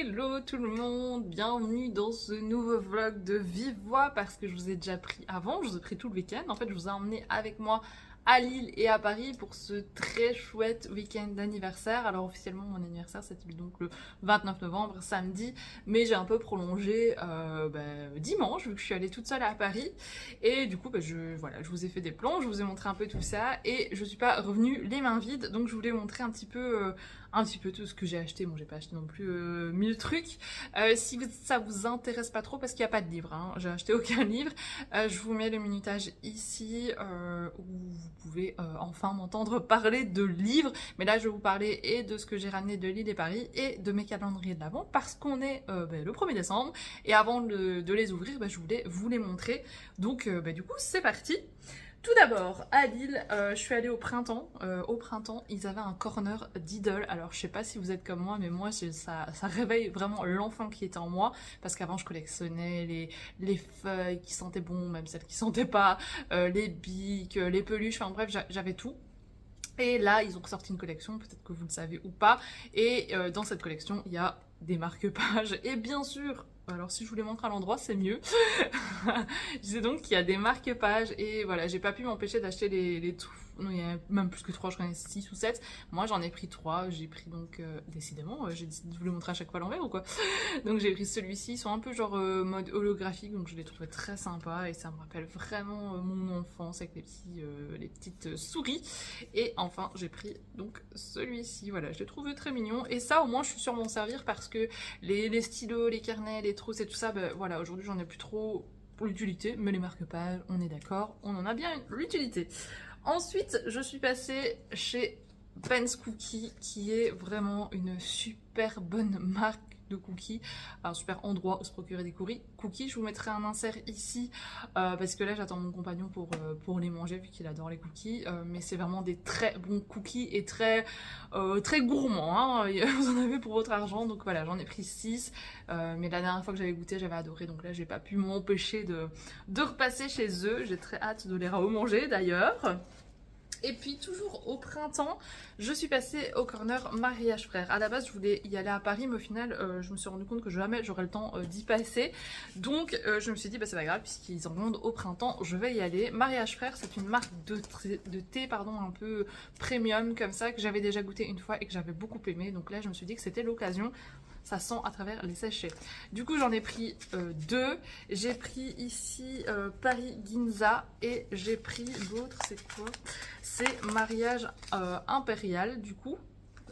Hello tout le monde, bienvenue dans ce nouveau vlog de vive voix parce que je vous ai déjà pris avant, je vous ai pris tout le week-end. En fait, je vous ai emmené avec moi à Lille et à Paris pour ce très chouette week-end d'anniversaire. Alors officiellement mon anniversaire c'était donc le 29 novembre, samedi, mais j'ai un peu prolongé dimanche vu que je suis allée toute seule à Paris. Et du coup je vous ai fait des plans, je vous ai montré un peu tout ça et je suis pas revenue les mains vides, donc je voulais montrer un petit peu tout ce que j'ai acheté. Bon, j'ai pas acheté non plus 1000 trucs. Si ça vous intéresse pas trop, parce qu'il n'y a pas de livre, hein, j'ai acheté aucun livre, je vous mets le minutage ici où vous pouvez enfin m'entendre parler de livres. Mais là, je vais vous parler et de ce que j'ai ramené de Lille et Paris et de mes calendriers de l'Avent parce qu'on est le 1er décembre et avant de les ouvrir, je voulais vous les montrer. Donc, du coup, c'est parti. Tout d'abord, à Lille, je suis allée au printemps. Au printemps, ils avaient un corner d'idole. Alors, je sais pas si vous êtes comme moi, mais moi, ça réveille vraiment l'enfant qui était en moi. Parce qu'avant, je collectionnais les feuilles qui sentaient bon, même celles qui sentaient pas, les bics, les peluches, enfin bref, j'avais tout. Et là, ils ont ressorti une collection, peut-être que vous le savez ou pas. Et dans cette collection, il y a des marque-pages. Et bien sûr, alors si je vous les montre à l'endroit, c'est mieux. Je disais donc qu'il y a des marque-pages. Et voilà, j'ai pas pu m'empêcher d'acheter les tout. Non, il y a même plus que 3, je crois qu'il y en a 6 ou 7. Moi, j'en ai pris 3. J'ai pris donc, décidément, j'ai décidé de vous les montrer à chaque fois à l'envers ou quoi. Donc j'ai pris celui-ci. Ils sont un peu genre mode holographique, donc je les trouvais très sympas. Et ça me rappelle vraiment mon enfance avec les petites souris. Et enfin, j'ai pris donc celui-ci. Voilà, je l'ai trouvé très mignon. Et ça, au moins, je suis sûre m'en servir parce que les stylos, les carnets, les trousses et tout ça, voilà, aujourd'hui, j'en ai plus trop pour l'utilité. Mais les marque-pages, on est d'accord, on en a bien l'utilité. Ensuite, je suis passée chez Ben's Cookies, qui est vraiment une super bonne marque de cookies, un super endroit où se procurer des cookies. Je vous mettrai un insert ici parce que là j'attends mon compagnon pour les manger vu qu'il adore les cookies, mais c'est vraiment des très bons cookies et très gourmands, hein. Vous en avez pour votre argent, donc voilà, j'en ai pris 6, mais la dernière fois que j'avais goûté j'avais adoré, donc là j'ai pas pu m'empêcher de repasser chez eux. J'ai très hâte de les remanger d'ailleurs. Et puis toujours au printemps, je suis passée au corner Mariage Frères. À la base, je voulais y aller à Paris, mais au final, je me suis rendu compte que jamais j'aurais le temps d'y passer. Donc, je me suis dit, c'est pas grave, puisqu'ils en vendent au printemps, je vais y aller. Mariage Frères, c'est une marque de thé, un peu premium comme ça, que j'avais déjà goûté une fois et que j'avais beaucoup aimé. Donc là, je me suis dit que c'était l'occasion. Ça sent à travers les sachets. Du coup, j'en ai pris 2. J'ai pris ici Paris Ginza et j'ai pris l'autre, c'est quoi? C'est Mariage Impérial, du coup.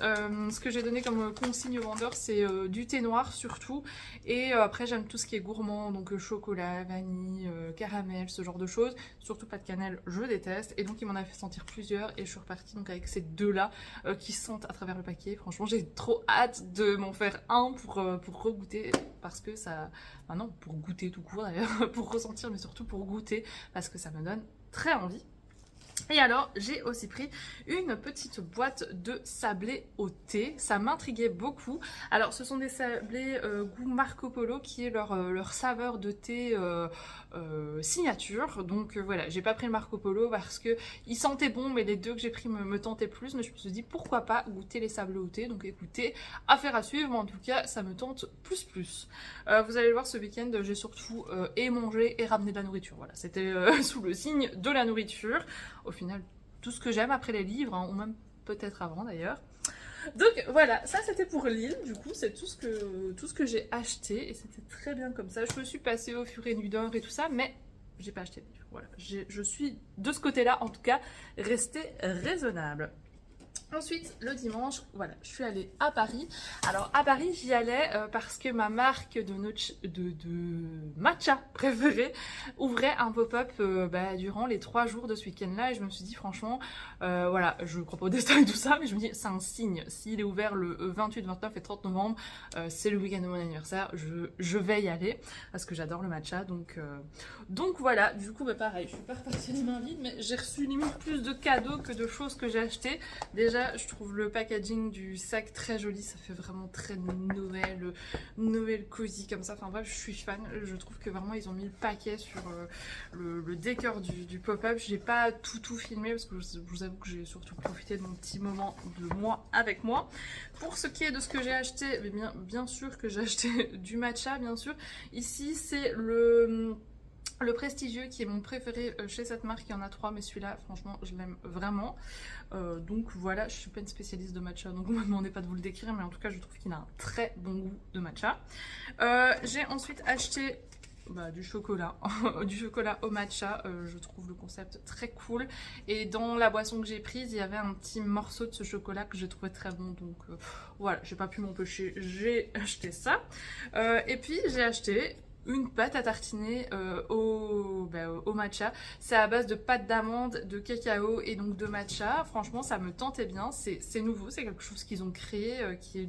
Ce que j'ai donné comme consigne au vendeur, c'est du thé noir surtout. Et après, j'aime tout ce qui est gourmand, donc chocolat, vanille, caramel, ce genre de choses. Surtout pas de cannelle, je déteste. Et donc, il m'en a fait sentir plusieurs. Et je suis repartie donc avec ces deux-là qui sentent à travers le paquet. Franchement, j'ai trop hâte de m'en faire un pour regoûter. Parce que ça... Enfin non, pour goûter tout court d'ailleurs. Pour ressentir, mais surtout pour goûter. Parce que ça me donne très envie. Et alors, j'ai aussi pris une petite boîte de sablés au thé. Ça m'intriguait beaucoup. Alors, ce sont des sablés goût Marco Polo, qui est leur saveur de thé signature. Donc voilà, j'ai pas pris le Marco Polo parce que ils sentaient bon, mais les deux que j'ai pris me tentaient plus. Mais je me suis dit, pourquoi pas goûter les sablés au thé. Donc écoutez, affaire à suivre. Mais en tout cas, ça me tente plus. Vous allez le voir, ce week-end, j'ai surtout mangé et ramené de la nourriture. Voilà, c'était sous le signe de la nourriture. Au final, tout ce que j'aime après les livres, hein, ou même peut-être avant d'ailleurs. Donc voilà, ça c'était pour Lille, du coup c'est tout ce que j'ai acheté et c'était très bien comme ça. Je me suis passée au Fur et Nudor et tout ça, mais j'ai pas acheté de livres. Voilà, je suis de ce côté-là en tout cas restée raisonnable. Ensuite, le dimanche, voilà, je suis allée à Paris. Alors, à Paris, j'y allais parce que ma marque de matcha préférée ouvrait un pop-up durant les 3 jours de ce week-end-là. Et je me suis dit, franchement, voilà, je crois pas au destin et tout ça, mais je me dis, c'est un signe. S'il est ouvert le 28, 29 et 30 novembre, c'est le week-end de mon anniversaire, je vais y aller parce que j'adore le matcha. Donc voilà, du coup, pareil, je suis pas repartie les mains vides, mais j'ai reçu limite plus de cadeaux que de choses que j'ai achetées. Déjà, déjà, je trouve le packaging du sac très joli, ça fait vraiment très Noël cosy comme ça. Enfin bref, je suis fan. Je trouve que vraiment ils ont mis le paquet sur le décor du pop-up. J'ai pas tout filmé parce que je vous avoue que j'ai surtout profité de mon petit moment de moi avec moi. Pour ce qui est de ce que j'ai acheté, bien sûr que j'ai acheté du matcha, bien sûr. Ici, c'est le prestigieux qui est mon préféré chez cette marque. Il y en a 3, mais celui-là, franchement, je l'aime vraiment. Donc voilà, je suis pas une spécialiste de matcha, donc ne me demandez pas de vous le décrire, mais en tout cas, je trouve qu'il a un très bon goût de matcha. J'ai ensuite acheté du chocolat, du chocolat au matcha. Je trouve le concept très cool. Et dans la boisson que j'ai prise, il y avait un petit morceau de ce chocolat que j'ai trouvé très bon. Donc voilà, j'ai pas pu m'empêcher, j'ai acheté ça. Et puis j'ai acheté une pâte à tartiner au matcha. C'est à base de pâte d'amande, de cacao et donc de matcha. Franchement, ça me tentait bien. C'est nouveau, c'est quelque chose qu'ils ont créé qui est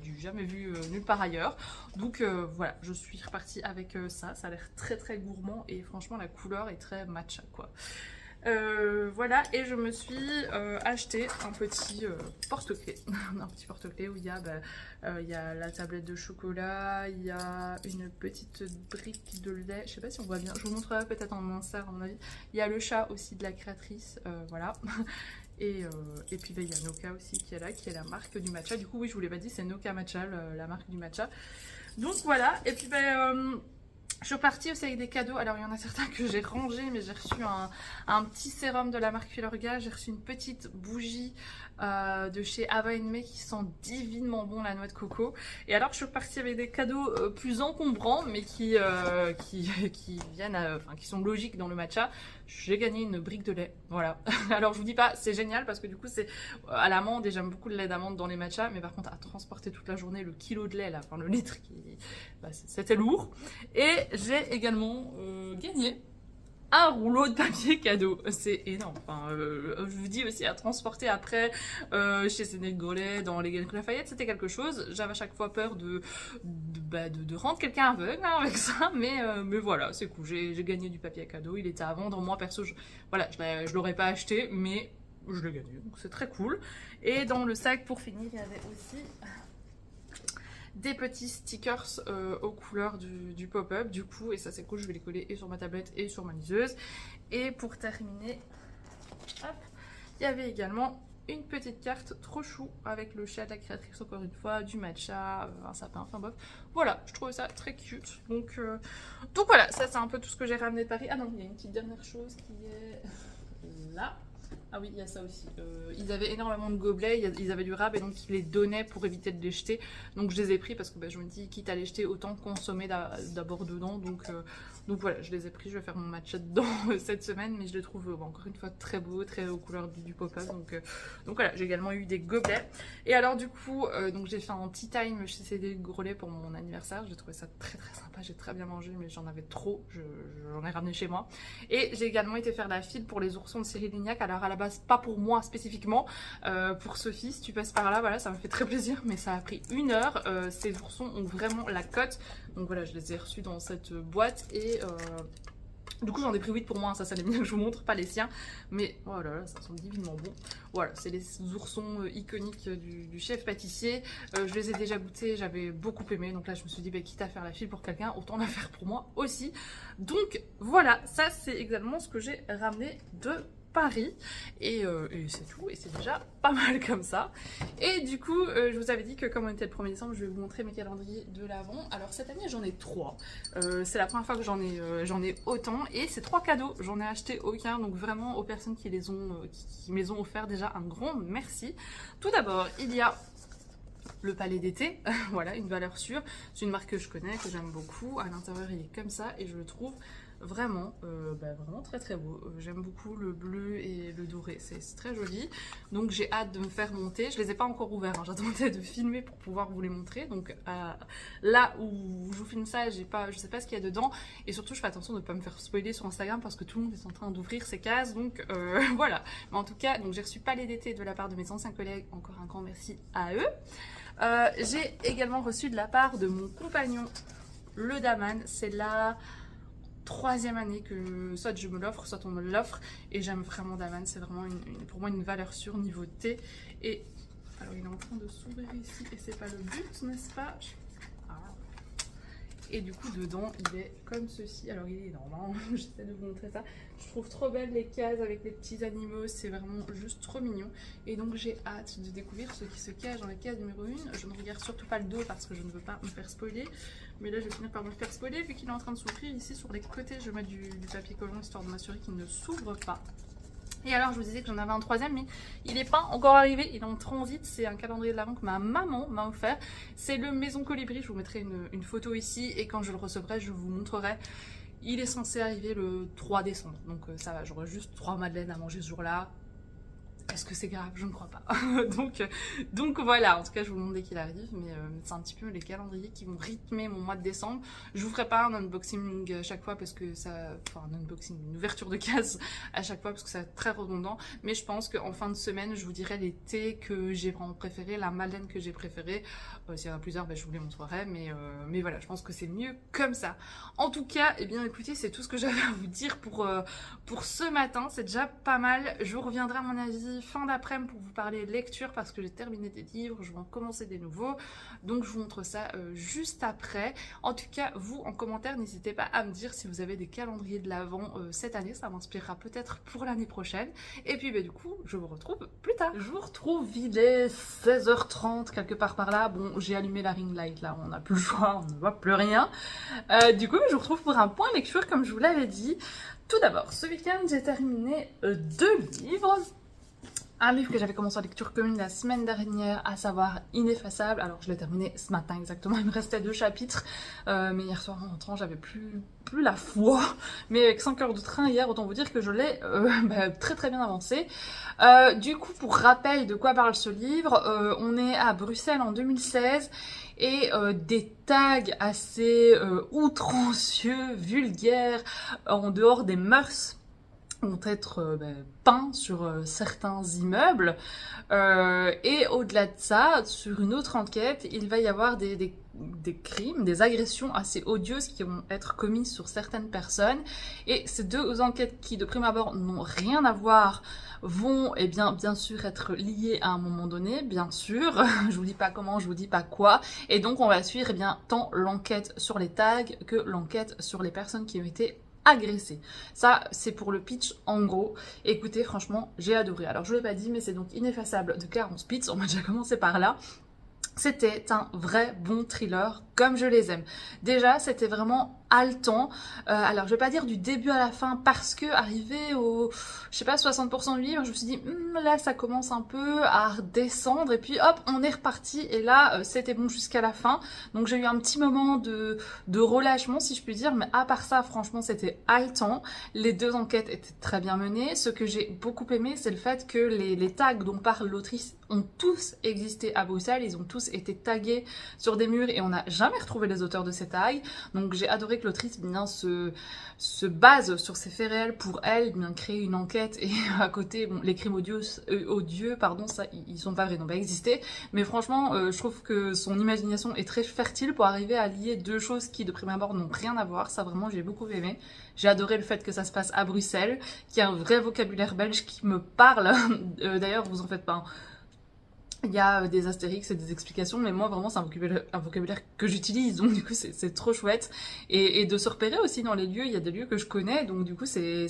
du jamais vu nulle part ailleurs. Donc voilà, je suis repartie avec ça. Ça a l'air très gourmand et franchement, la couleur est très matcha quoi. Voilà, et je me suis acheté un petit porte-clés. Un petit porte-clés où il y a la tablette de chocolat, il y a une petite brique de lait, je sais pas si on voit bien, je vous montrerai peut-être en insert à mon avis. Il y a le chat aussi de la créatrice, voilà. Et puis il y a Noka aussi qui est là, qui est la marque du matcha. Du coup oui, je vous l'ai pas dit, c'est Noka Matcha, la marque du matcha. Donc voilà, et puis je suis partie aussi avec des cadeaux. Alors il y en a certains que j'ai rangés, mais j'ai reçu un petit sérum de la marque Filorga. J'ai reçu une petite bougie de chez Ava May qui sent divinement bon la noix de coco. Et alors je suis repartie avec des cadeaux plus encombrants, mais qui viennent, qui sont logiques dans le matcha. J'ai gagné une brique de lait, voilà. Alors je vous dis pas, c'est génial parce que du coup c'est à l'amande et j'aime beaucoup le lait d'amande dans les matchas, mais par contre à transporter toute la journée le kilo de lait là, enfin le litre, c'était lourd. Et j'ai également gagné un rouleau de papier cadeau, c'est énorme. Enfin, je vous dis aussi à transporter après chez Sénégalais, dans les Galeries Lafayette, c'était quelque chose. J'avais à chaque fois peur de rendre quelqu'un aveugle avec ça, mais voilà, c'est cool. J'ai gagné du papier cadeau, il était à vendre. Moi perso, je l'aurais pas acheté, mais je l'ai gagné, donc c'est très cool. Et dans le sac, pour finir, il y avait aussi des petits stickers aux couleurs du pop-up du coup, et ça c'est cool, je vais les coller et sur ma tablette et sur ma liseuse. Et pour terminer, hop, il y avait également une petite carte trop chou avec le chat de la créatrice encore une fois, du matcha, un sapin, enfin bref, voilà, je trouvais ça très cute. Donc voilà, ça c'est un peu tout ce que j'ai ramené de Paris. Ah non, il y a une petite dernière chose qui est là. Ah oui, il y a ça aussi. Ils avaient énormément de gobelets, ils avaient du rab et donc ils les donnaient pour éviter de les jeter. Donc je les ai pris parce que je me dis, quitte à les jeter, autant consommer d'abord dedans. Donc voilà, je les ai pris, je vais faire mon matcha dedans cette semaine, mais je les trouve encore une fois très beaux, très aux couleurs du pop-up. Donc voilà, j'ai également eu des gobelets. Et alors du coup, donc j'ai fait un tea time chez CD Grolet pour mon anniversaire. J'ai trouvé ça très sympa, j'ai très bien mangé, mais j'en avais trop, j'en ai ramené chez moi. Et j'ai également été faire la file pour les oursons de Cyril Lignac. Alors à la base, pas pour moi spécifiquement, pour Sophie, si tu passes par là, voilà, ça me fait très plaisir, mais ça a pris 1 heure. Ces oursons ont vraiment la cote, donc voilà, je les ai reçus dans cette boîte et du coup j'en ai pris 8 pour moi, ça les miens que je vous montre, pas les siens, mais oh là là, ça sent divinement bon. Voilà, c'est les oursons iconiques du chef pâtissier. Je les ai déjà goûtés, j'avais beaucoup aimé, donc là je me suis dit quitte à faire la file pour quelqu'un, autant la faire pour moi aussi. Donc voilà, ça c'est exactement ce que j'ai ramené de Paris et c'est tout, et c'est déjà pas mal comme ça. Et du coup je vous avais dit que comme on était le 1er décembre, je vais vous montrer mes calendriers de l'Avent. Alors cette année j'en ai 3, c'est la première fois que j'en ai autant, et c'est 3 cadeaux, j'en ai acheté aucun, donc vraiment aux personnes qui me les ont offerts, déjà un grand merci. Tout d'abord il y a le palais d'été, voilà, une valeur sûre, c'est une marque que je connais, que j'aime beaucoup. À l'intérieur il est comme ça et je le trouve vraiment très beau. J'aime beaucoup le bleu et le doré, c'est très joli, donc j'ai hâte de me faire monter. Je les ai pas encore ouverts, hein. J'attendais de filmer pour pouvoir vous les montrer, donc là où je vous filme ça, je sais pas ce qu'il y a dedans, et surtout je fais attention de ne pas me faire spoiler sur Instagram parce que tout le monde est en train d'ouvrir ses cases, donc voilà. Mais en tout cas, donc j'ai reçu palais d'été de la part de mes anciens collègues, encore un grand merci à eux. J'ai également reçu de la part de mon compagnon le Daman, c'est là 3e année que soit je me l'offre, soit on me l'offre. Et j'aime vraiment Daman, c'est vraiment pour moi une valeur sûre niveau thé. Et alors il est en train de s'ouvrir ici et c'est pas le but, n'est-ce pas? Et du coup dedans il est comme ceci, alors il est énorme, hein. J'essaie de vous montrer ça. Je trouve trop belle les cases avec les petits animaux, c'est vraiment juste trop mignon. Et donc j'ai hâte de découvrir ce qui se cache dans la case numéro 1. Je ne regarde surtout pas le dos parce que je ne veux pas me faire spoiler. Mais là je vais finir par me faire spoiler vu qu'il est en train de s'ouvrir. Ici sur les côtés je mets du papier collant histoire de m'assurer qu'il ne s'ouvre pas. Et alors je vous disais que j'en avais un 3e mais il n'est pas encore arrivé, il est en transit, c'est un calendrier de l'Avent que ma maman m'a offert. C'est le Maison Colibri, je vous mettrai une photo ici et quand je le recevrai je vous montrerai. Il est censé arriver le 3 décembre, donc ça va, j'aurai juste 3 madeleines à manger ce jour-là. Est-ce que c'est grave? Je ne crois pas. donc voilà, en tout cas je vous le montre dès qu'il arrive, mais c'est un petit peu les calendriers qui vont rythmer mon mois de décembre. Je vous ferai pas un unboxing à chaque fois parce que ça... Enfin un unboxing, une ouverture de case à chaque fois parce que c'est très redondant. Mais je pense qu'en fin de semaine, je vous dirai les thés que j'ai vraiment préférés, la madeleine que j'ai préférée. S'il y en a plusieurs, je vous les montrerai, mais voilà, je pense que c'est mieux comme ça. En tout cas, eh bien écoutez, c'est tout ce que j'avais à vous dire pour ce matin. C'est déjà pas mal. Je reviendrai à mon avis fin d'après-midi pour vous parler lecture parce que j'ai terminé des livres, je vais en commencer des nouveaux, donc je vous montre ça juste après. En tout cas, vous en commentaire, n'hésitez pas à me dire si vous avez des calendriers de l'Avent cette année, ça m'inspirera peut-être pour l'année prochaine. Et puis du coup, je vous retrouve plus tard. Je vous retrouve, il est 16h30 quelque part par là. Bon, j'ai allumé la ring light là, on n'a plus le choix, on ne voit plus rien. Du coup, je vous retrouve pour un point lecture comme je vous l'avais dit. Tout d'abord, ce week-end, j'ai terminé 2 livres. Un livre que j'avais commencé en lecture commune la semaine dernière, à savoir Ineffaçable. Alors je l'ai terminé ce matin exactement, il me restait 2 chapitres. Mais hier soir en rentrant, j'avais plus la foi. Mais avec 5 heures de train hier, autant vous dire que je l'ai très bien avancé. Du coup, pour rappel de quoi parle ce livre, on est à Bruxelles en 2016 et des tags assez outrancieux, vulgaires, en dehors des mœurs, vont être peints sur certains immeubles. Et au-delà de ça, sur une autre enquête, il va y avoir des crimes, des agressions assez odieuses qui vont être commises sur certaines personnes. Et ces 2 enquêtes qui, de prime abord, n'ont rien à voir, vont bien sûr être liées à un moment donné, bien sûr. Je vous dis pas comment, je vous dis pas quoi. Et donc on va suivre tant l'enquête sur les tags que l'enquête sur les personnes qui ont été agressé. Ça, c'est pour le pitch en gros. Écoutez, franchement, j'ai adoré. Alors, je ne l'ai pas dit, mais c'est donc Ineffaçable de Clarence Pitts. On va déjà commencer par là. C'était un vrai bon thriller, comme je les aime. Déjà, c'était vraiment haletant. Alors, je vais pas dire du début à la fin, parce que arrivé au, je sais pas, 60% du livre, je me suis dit, là, ça commence un peu à redescendre, et puis hop, on est reparti, et là, c'était bon jusqu'à la fin. Donc, j'ai eu un petit moment de relâchement, si je puis dire, mais à part ça, franchement, c'était haletant. Les 2 enquêtes étaient très bien menées. Ce que j'ai beaucoup aimé, c'est le fait que les tags dont parle l'autrice ont tous existé à Bruxelles, ils ont tous été tagués sur des murs et on n'a jamais retrouvé les auteurs de ces tags. Donc j'ai adoré que l'autrice se base sur ces faits réels pour elle, bien créer une enquête et à côté, bon, les crimes odieux, ça, ils sont pas vrais, n'ont pas existé. Mais franchement, je trouve que son imagination est très fertile pour arriver à lier 2 choses qui de prime abord n'ont rien à voir. Ça vraiment, j'ai beaucoup aimé. J'ai adoré le fait que ça se passe à Bruxelles, qu'il y a un vrai vocabulaire belge qui me parle. D'ailleurs, vous en faites pas. Il y a des astérix et des explications, mais moi vraiment c'est un vocabulaire que j'utilise, donc du coup c'est trop chouette. Et de se repérer aussi dans les lieux, il y a des lieux que je connais, donc du coup c'est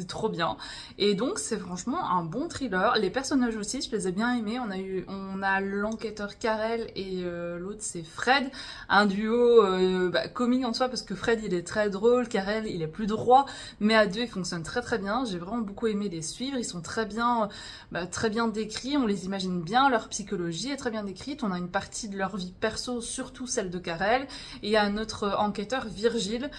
trop bien. Et donc c'est franchement un bon thriller. Les personnages aussi, je les ai bien aimés. On a l'enquêteur Karel et l'autre c'est Fred, un duo comique en soi parce que Fred il est très drôle, Karel il est plus droit, mais à 2 ils fonctionnent très bien. J'ai vraiment beaucoup aimé les suivre, ils sont très bien décrits, on les imagine bien. Leur psychologie est très bien décrite, on a une partie de leur vie perso, surtout celle de Karel, et il y a un autre enquêteur, Virgile,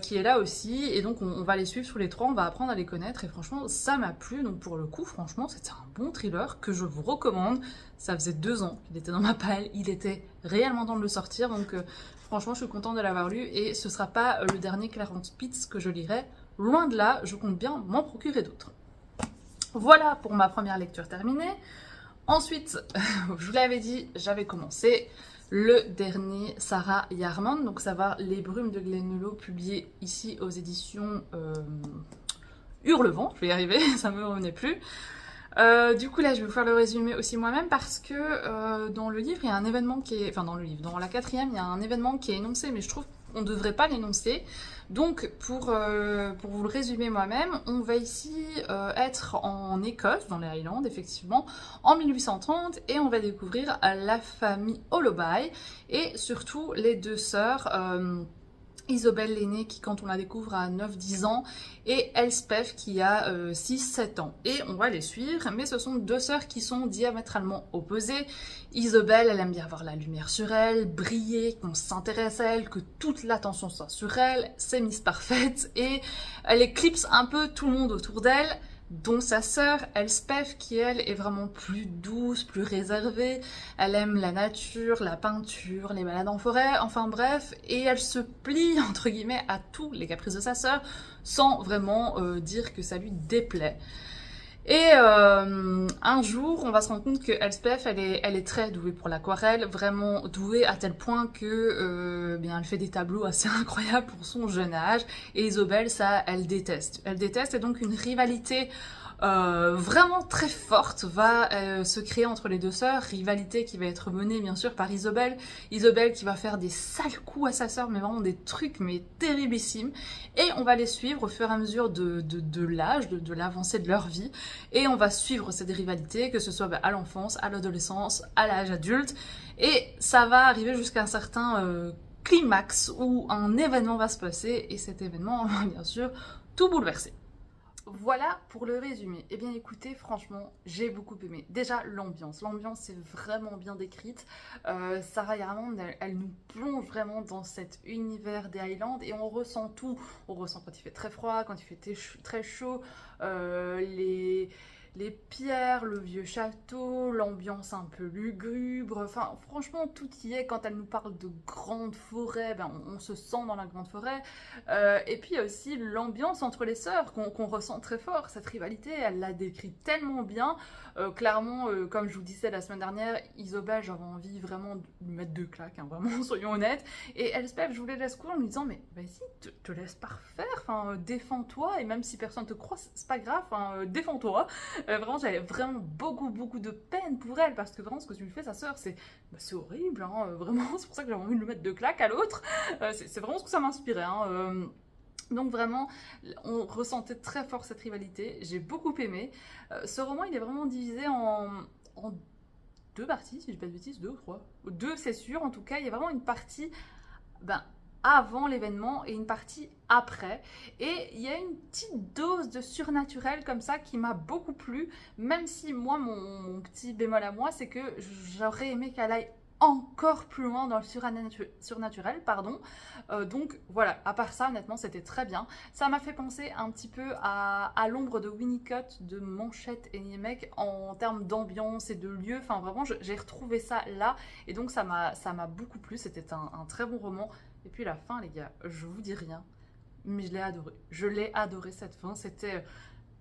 qui est là aussi, et donc on va les suivre tous les 3, on va apprendre à les connaître, et franchement ça m'a plu, donc pour le coup franchement c'était un bon thriller que je vous recommande. Ça faisait 2 ans qu'il était dans ma pile, il était réellement temps de le sortir, donc franchement je suis contente de l'avoir lu, et ce sera pas le dernier Clarence Pitts que je lirai, loin de là, je compte bien m'en procurer d'autres. Voilà pour ma première lecture terminée. Ensuite, je vous l'avais dit, j'avais commencé le dernier Sarah Yarman, donc ça va Les Brumes de Glenello, publié ici aux éditions Hurlevent, je vais y arriver, ça me revenait plus. Du coup là je vais vous faire le résumé aussi moi-même parce que dans le livre il y a un événement qui est... Enfin dans le livre, dans la quatrième il y a un événement qui est énoncé mais je trouve qu'on ne devrait pas l'énoncer. Donc pour vous le résumer moi-même, on va ici être en Écosse, dans les Highlands effectivement, en 1830 et on va découvrir la famille Hollowby et surtout les deux sœurs... Isobel l'aînée qui quand on la découvre a 9-10 ans et Elspeth qui a 6-7 ans. Et on va les suivre, mais ce sont deux sœurs qui sont diamétralement opposées. Isobel, elle aime bien avoir la lumière sur elle, briller, qu'on s'intéresse à elle, que toute l'attention soit sur elle, c'est Miss Parfaite et elle éclipse un peu tout le monde autour d'elle, dont sa sœur Elspeth qui elle est vraiment plus douce, plus réservée, elle aime la nature, la peinture, les balades en forêt, enfin bref, et elle se plie entre guillemets à tous les caprices de sa sœur sans vraiment dire que ça lui déplaît. Et un jour, on va se rendre compte que Elspeth, elle est très douée pour l'aquarelle, vraiment douée à tel point que bien, elle fait des tableaux assez incroyables pour son jeune âge. Et Isobel, ça, elle déteste. Elle déteste et donc une rivalité vraiment très forte va se créer entre les deux sœurs, rivalité qui va être menée bien sûr par Isobel, Isobel qui va faire des sales coups à sa sœur, mais vraiment des trucs mais terriblissimes, et on va les suivre au fur et à mesure de l'âge, de l'avancée de leur vie, et on va suivre cette rivalité, que ce soit à l'enfance, à l'adolescence, à l'âge adulte, et ça va arriver jusqu'à un certain climax où un événement va se passer, et cet événement va bien sûr tout bouleverser. Voilà pour le résumé. Eh bien écoutez, franchement, j'ai beaucoup aimé. Déjà l'ambiance. L'ambiance est vraiment bien décrite. Sarah Yarman, elle nous plonge vraiment dans cet univers des Highlands et on ressent tout. On ressent quand il fait très froid, quand il fait très chaud, les pierres, le vieux château, l'ambiance un peu lugubre, enfin franchement tout y est. Quand elle nous parle de grandes forêts, ben, on se sent dans la grande forêt. Et puis il y a aussi l'ambiance entre les sœurs qu'on ressent très fort. Cette rivalité, elle la décrit tellement bien. Clairement, comme je vous disais la semaine dernière, Isobel, j'avais envie vraiment de lui mettre deux claques, hein, vraiment, soyons honnêtes. Et Elspeth, je vous les laisse courir en lui disant, mais vas-y, te laisse pas refaire, enfin, défends-toi, et même si personne te croit, c'est pas grave, enfin, défends-toi. Vraiment, j'avais vraiment beaucoup de peine pour elle, parce que vraiment, ce que tu lui fais, sa sœur, c'est horrible, hein, vraiment, c'est pour ça que j'avais envie de lui mettre deux claques à l'autre. C'est vraiment ce que ça m'inspirait, hein. Donc vraiment, on ressentait très fort cette rivalité, j'ai beaucoup aimé. Ce roman, il est vraiment divisé en deux parties, si je dis pas de bêtises, deux ou trois. Deux, c'est sûr, en tout cas, il y a vraiment une partie avant l'événement et une partie après. Et il y a une petite dose de surnaturel comme ça qui m'a beaucoup plu, même si moi, mon petit bémol à moi, c'est que j'aurais aimé qu'elle aille encore plus loin dans le surnaturel, pardon. Donc voilà, à part ça, honnêtement, c'était très bien. Ça m'a fait penser un petit peu à l'ombre de Winnicott, de Manchette et Niemek en termes d'ambiance et de lieu. Enfin, vraiment, j'ai retrouvé ça là. Et donc, ça m'a beaucoup plu. C'était un très bon roman. Et puis la fin, les gars, je vous dis rien, mais je l'ai adoré. Je l'ai adoré cette fin. C'était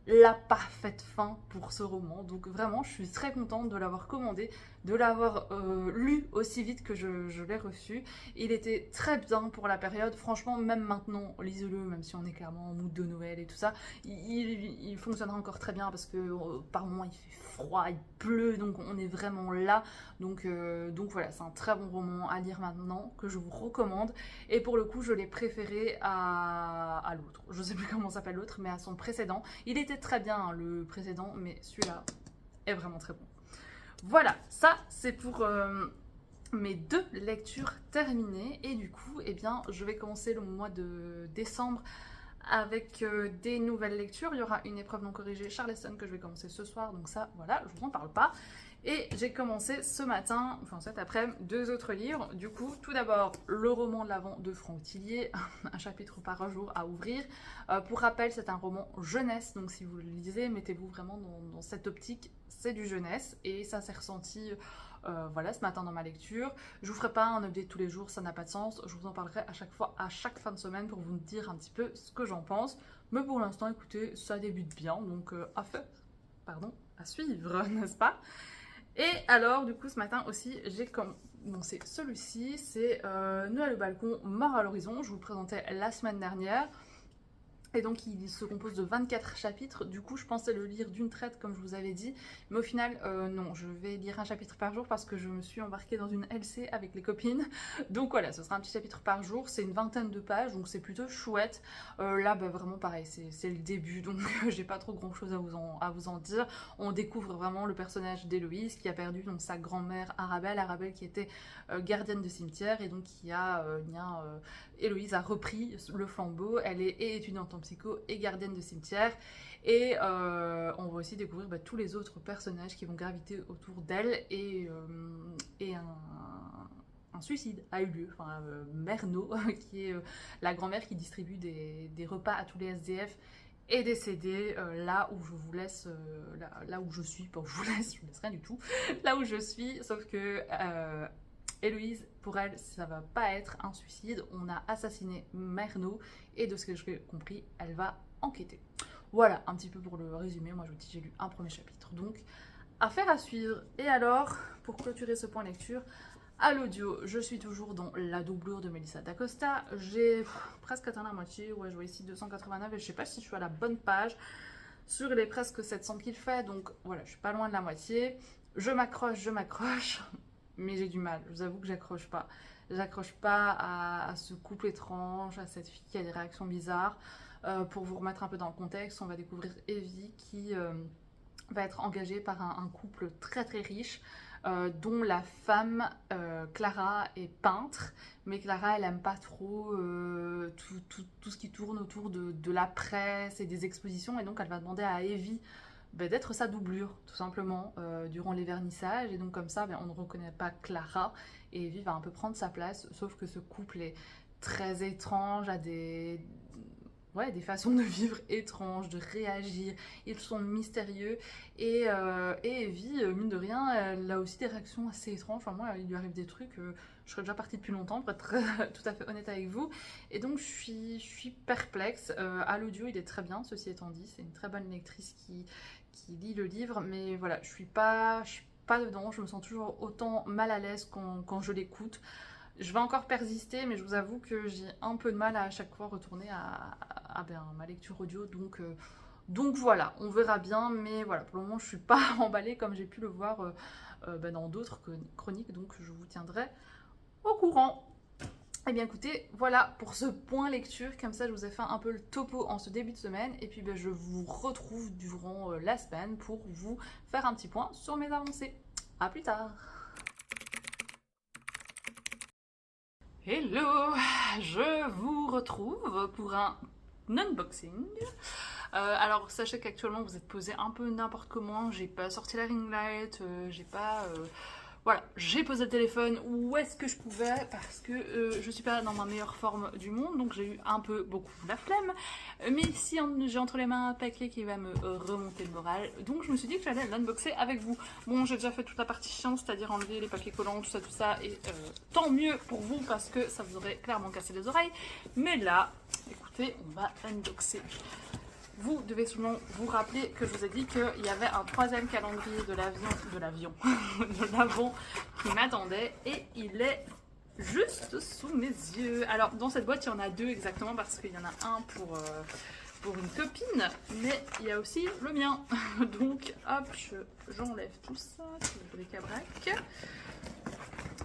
la parfaite fin pour ce roman. Donc vraiment, je suis très contente de l'avoir commandé, de l'avoir lu aussi vite que je l'ai reçu. Il était très bien pour la période. Franchement, même maintenant, lisez-le, même si on est clairement en mood de Noël et tout ça, il fonctionnera encore très bien parce que par moments, il fait froid, il pleut, donc on est vraiment là. Donc voilà, c'est un très bon roman à lire maintenant, que je vous recommande. Et pour le coup, je l'ai préféré à l'autre. Je sais plus comment s'appelle l'autre, mais à son précédent. Il était très bien, hein, le précédent, mais celui-là est vraiment très bon. Voilà, ça c'est pour mes deux lectures terminées. Et du coup, eh bien, je vais commencer le mois de décembre avec des nouvelles lectures. Il y aura une épreuve non corrigée Charleston que je vais commencer ce soir, donc ça, voilà, je vous en parle pas. Et j'ai commencé ce matin, enfin cet après-midi, deux autres livres. Du coup, tout d'abord, le roman de l'Avent de Franck Tillier, un chapitre par jour à ouvrir. Pour rappel, c'est un roman jeunesse, donc si vous le lisez, mettez-vous vraiment dans cette optique, c'est du jeunesse. Et ça s'est ressenti voilà, ce matin dans ma lecture. Je vous ferai pas un update tous les jours, ça n'a pas de sens. Je vous en parlerai à chaque fois, à chaque fin de semaine pour vous dire un petit peu ce que j'en pense. Mais pour l'instant, écoutez, ça débute bien, donc à suivre, n'est-ce pas? Et alors, du coup, ce matin aussi, donc c'est celui-ci, c'est Noël au balcon, mort à l'horizon. Je vous le présentais la semaine dernière. Et donc il se compose de 24 chapitres, du coup je pensais le lire d'une traite comme je vous avais dit, mais au final non, je vais lire un chapitre par jour parce que je me suis embarquée dans une LC avec les copines, donc voilà, ce sera un petit chapitre par jour, c'est une vingtaine de pages, donc c'est plutôt chouette. Là bah, vraiment pareil, c'est le début, donc j'ai pas trop grand chose à vous en dire. On découvre vraiment le personnage d'Héloïse qui a perdu donc sa grand-mère Arabelle qui était gardienne de cimetière, et donc qui a Héloïse a repris le flambeau, elle est et étudiante en psycho et gardienne de cimetière, et on va aussi découvrir tous les autres personnages qui vont graviter autour d'elle, et un suicide a eu lieu, enfin Merno, qui est la grand-mère qui distribue des repas à tous les SDF, est décédée là où je vous laisse, là où je suis, pas où je vous laisse rien du tout, là où je suis, sauf que Héloïse, pour elle, ça va pas être un suicide. On a assassiné Merno et de ce que j'ai compris, elle va enquêter. Voilà, un petit peu pour le résumé. Moi, je vous dis, j'ai lu un premier chapitre. Donc, affaire à suivre. Et alors, pour clôturer ce point lecture, à l'audio, je suis toujours dans La doublure de Melissa d'Acosta. J'ai presque atteint la moitié. Ouais, je vois ici 289 et je sais pas si je suis à la bonne page sur les presque 700 qu'il fait. Donc, voilà, je suis pas loin de la moitié. Je m'accroche. Mais j'ai du mal, je vous avoue que j'accroche pas. J'accroche pas à ce couple étrange, à cette fille qui a des réactions bizarres. Pour vous remettre un peu dans le contexte, on va découvrir Evie qui va être engagée par un couple très très riche, dont la femme, Clara, est peintre. Mais Clara, elle aime pas trop tout ce qui tourne autour de la presse et des expositions, et donc elle va demander à Evie d'être sa doublure, tout simplement, durant les vernissages. Et donc comme ça, on ne reconnaît pas Clara, et Evie va un peu prendre sa place, sauf que ce couple est très étrange, a des façons de vivre étranges, de réagir, ils sont mystérieux, et Evie, mine de rien, elle a aussi des réactions assez étranges. Enfin, moi, il lui arrive des trucs, je serais déjà partie depuis longtemps, pour être tout à fait honnête avec vous, et donc je suis perplexe. À l'audio, il est très bien, ceci étant dit, c'est une très bonne lectrice qui lit le livre, mais voilà, je suis pas dedans, je me sens toujours autant mal à l'aise quand je l'écoute. Je vais encore persister, mais je vous avoue que j'ai un peu de mal à chaque fois retourner à ma lecture audio, donc voilà, on verra bien, mais voilà, pour le moment je suis pas emballée comme j'ai pu le voir dans d'autres chroniques, donc je vous tiendrai au courant. Eh bien écoutez, voilà pour ce point lecture, comme ça je vous ai fait un peu le topo en ce début de semaine, et puis je vous retrouve durant la semaine pour vous faire un petit point sur mes avancées. A plus tard. Hello, je vous retrouve pour un unboxing. Alors sachez qu'actuellement vous êtes posé un peu n'importe comment, j'ai pas sorti la ring light, j'ai pas... Voilà, j'ai posé le téléphone où est-ce que je pouvais, parce que je suis pas dans ma meilleure forme du monde, donc j'ai eu beaucoup la flemme. Mais ici j'ai entre les mains un paquet qui va me remonter le moral, donc je me suis dit que j'allais l'unboxer avec vous. Bon, j'ai déjà fait toute la partie chiante, c'est-à-dire enlever les papiers collants, tout ça, et tant mieux pour vous parce que ça vous aurait clairement cassé les oreilles. Mais là, écoutez, on va unboxer. Vous devez souvent vous rappeler que je vous ai dit qu'il y avait un troisième calendrier de l'Avent qui m'attendait, et il est juste sous mes yeux. Alors dans cette boîte il y en a deux exactement, parce qu'il y en a un pour une copine, mais il y a aussi le mien. Donc hop, j'enlève tout ça, tout le bric-à-brac.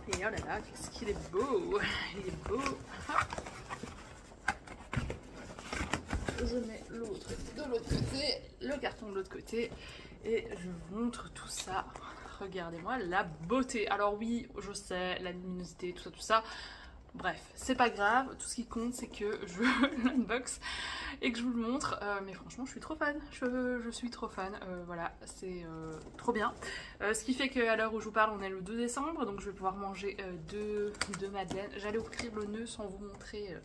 Et oh là là, qu'est-ce qu'il est beau! Il est beau! Hop. Je mets l'autre de l'autre côté, le carton de l'autre côté, et je vous montre tout ça. Regardez-moi la beauté. Alors oui, je sais, la luminosité, tout ça. Bref, c'est pas grave. Tout ce qui compte, c'est que je l'unbox et que je vous le montre. Mais franchement, je suis trop fan. Je suis trop fan. Voilà, c'est trop bien. Ce qui fait qu'à l'heure où je vous parle, on est le 2 décembre. Donc je vais pouvoir manger deux madeleines. J'allais ouvrir le nœud sans vous montrer...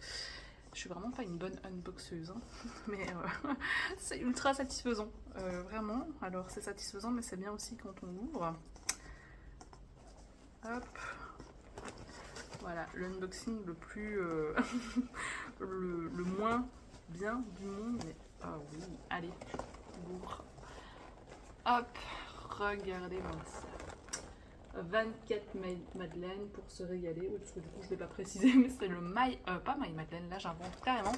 Je suis vraiment pas une bonne unboxeuse, hein. Mais c'est ultra satisfaisant, vraiment. Alors c'est satisfaisant, mais c'est bien aussi quand on ouvre. Hop. Voilà, l'unboxing le plus... le moins bien du monde. Mais... oh oui, allez, ouvre. Hop, regardez-moi ça. 24 Madeleine pour se régaler. Oui, parce que du coup je ne l'ai pas précisé, mais c'est le pas My Madeleine, là j'invente carrément.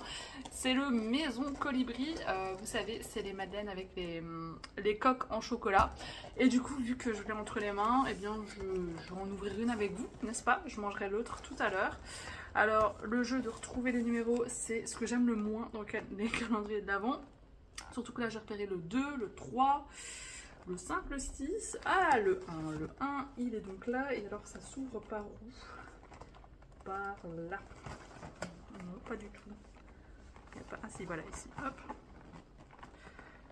C'est le Maison Colibri. Vous savez, c'est les madeleines avec les coques en chocolat. Et du coup, vu que je l'ai entre les mains, eh bien je vais en ouvrir une avec vous, n'est-ce pas? Je mangerai l'autre tout à l'heure. Alors, le jeu de retrouver les numéros, c'est ce que j'aime le moins dans les calendriers de l'Avent. Surtout que là, j'ai repéré le 2, le 3, le 5, le 6. Ah, le 1. Le 1, il est donc là. Et alors, ça s'ouvre par où? Par là. Non, pas du tout. Il y a pas... Ah si, voilà, ici. Hop.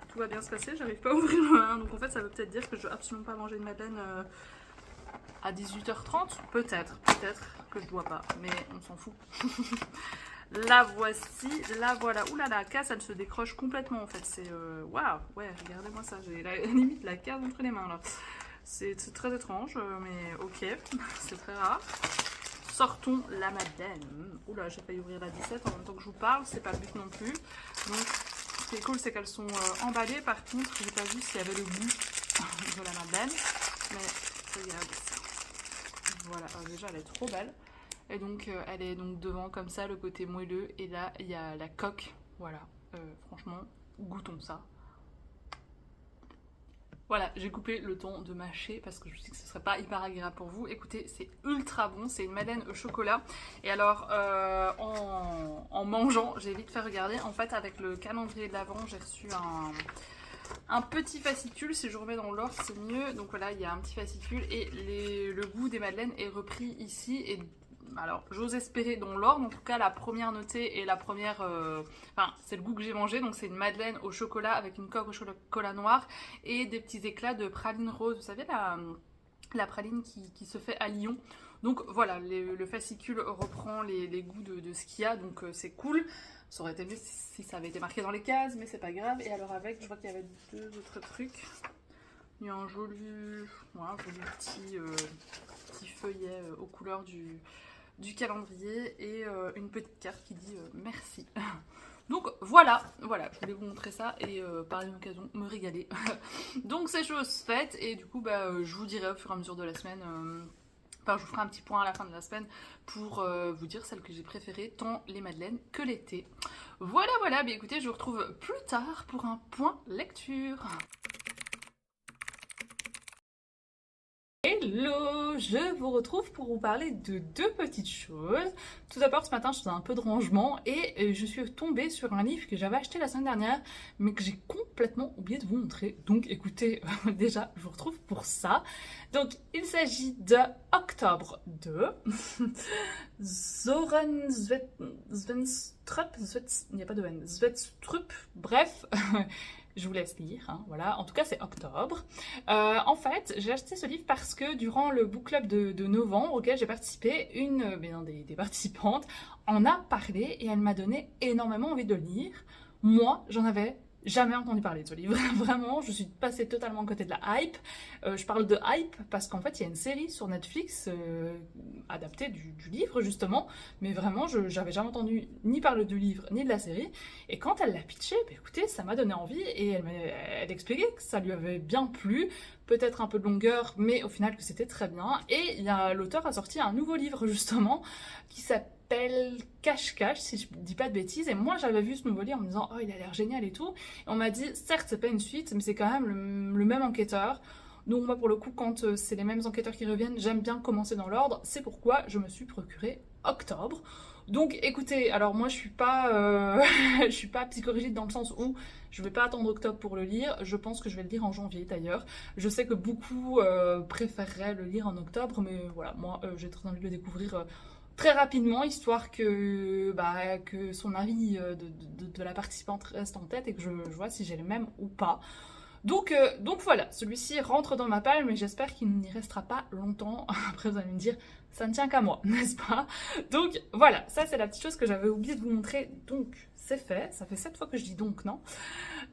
Tout va bien se passer. J'arrive pas à ouvrir le 1. Donc en fait, ça veut peut-être dire que je dois absolument pas manger une madeleine à 18h30. Peut-être que je dois pas. Mais on s'en fout. La voici, la voilà. Ouh là, la casse, elle se décroche complètement en fait. C'est waouh, ouais, regardez-moi ça. J'ai limite la case entre les mains là. C'est très étrange, mais ok, c'est très rare. Sortons la madeleine. Ouh là, j'ai failli ouvrir la 17 en même temps que je vous parle. C'est pas le but non plus. Donc, ce qui est cool, c'est qu'elles sont emballées. Par contre, j'ai pas vu s'il y avait le goût de la madeleine. Mais regardez ça. Voilà, alors déjà, elle est trop belle. Et donc elle est donc devant comme ça, le côté moelleux, et là il y a la coque, voilà, franchement, goûtons ça. Voilà, j'ai coupé le temps de mâcher parce que je sais que ce serait pas hyper agréable pour vous. Écoutez, c'est ultra bon, c'est une madeleine au chocolat. Et alors, en mangeant, j'ai vite fait regarder, en fait avec le calendrier de l'Avent, j'ai reçu un petit fascicule. Si je remets dans l'ordre, c'est mieux. Donc voilà, il y a un petit fascicule et le goût des madeleines est repris ici. Et alors, j'ose espérer dans l'ordre, en tout cas la première notée et la première... Enfin, c'est le goût que j'ai mangé, donc c'est une madeleine au chocolat avec une coque au chocolat noir et des petits éclats de praline rose. Vous savez, la praline qui se fait à Lyon. Donc voilà, le fascicule reprend les goûts de ce qu'il y a, donc c'est cool. Ça aurait été mieux si ça avait été marqué dans les cases, mais c'est pas grave. Et alors avec, je vois qu'il y avait deux autres trucs. Il y a un joli petit feuillet aux couleurs du calendrier et une petite carte qui dit merci. Donc voilà, je voulais vous montrer ça et par une occasion me régaler. Donc c'est chose faite et du coup je vous dirai au fur et à mesure de la semaine, enfin je vous ferai un petit point à la fin de la semaine pour vous dire celle que j'ai préférée, tant les madeleines que l'été. Voilà, mais écoutez, je vous retrouve plus tard pour un point lecture. Hello, je vous retrouve pour vous parler de deux petites choses. Tout d'abord, ce matin, je faisais un peu de rangement et je suis tombée sur un livre que j'avais acheté la semaine dernière, mais que j'ai complètement oublié de vous montrer. Donc écoutez, déjà, je vous retrouve pour ça. Donc, il s'agit de Octobre de Soren Svendstrup, il n'y a pas de N, Svendstrup, bref... Je vous laisse lire, hein, voilà. En tout cas, c'est Octobre. En fait, j'ai acheté ce livre parce que durant le book club de novembre auquel j'ai participé, une des participantes en a parlé et elle m'a donné énormément envie de le lire. Moi, j'en avais jamais entendu parler de ce livre. Vraiment, je suis passée totalement à côté de la hype. Je parle de hype parce qu'en fait, il y a une série sur Netflix adaptée du livre, justement. Mais vraiment, j'avais jamais entendu ni parler du livre, ni de la série. Et quand elle l'a pitché, écoutez, ça m'a donné envie. Et elle expliquait que ça lui avait bien plu. Peut-être un peu de longueur, mais au final que c'était très bien. Et l'auteur a sorti un nouveau livre, justement, qui s'appelle Cache-Cache, si je dis pas de bêtises. Et moi, j'avais vu ce nouveau livre en me disant « Oh, il a l'air génial et tout ». Et on m'a dit « Certes, c'est pas une suite, mais c'est quand même le même enquêteur ». Donc moi, pour le coup, quand c'est les mêmes enquêteurs qui reviennent, j'aime bien commencer dans l'ordre. C'est pourquoi je me suis procuré Octobre. Donc écoutez, alors moi je suis pas psychorigide dans le sens où je vais pas attendre octobre pour le lire, je pense que je vais le lire en janvier d'ailleurs. Je sais que beaucoup préféreraient le lire en octobre, mais voilà, moi j'ai très envie de le découvrir très rapidement, histoire que son avis de la participante reste en tête et que je vois si j'ai le même ou pas. Donc voilà, celui-ci rentre dans ma palle, mais j'espère qu'il n'y restera pas longtemps. Après vous allez me dire, ça ne tient qu'à moi, n'est-ce pas? Donc voilà, ça c'est la petite chose que j'avais oublié de vous montrer. Donc c'est fait, ça fait 7 fois que je dis donc, non?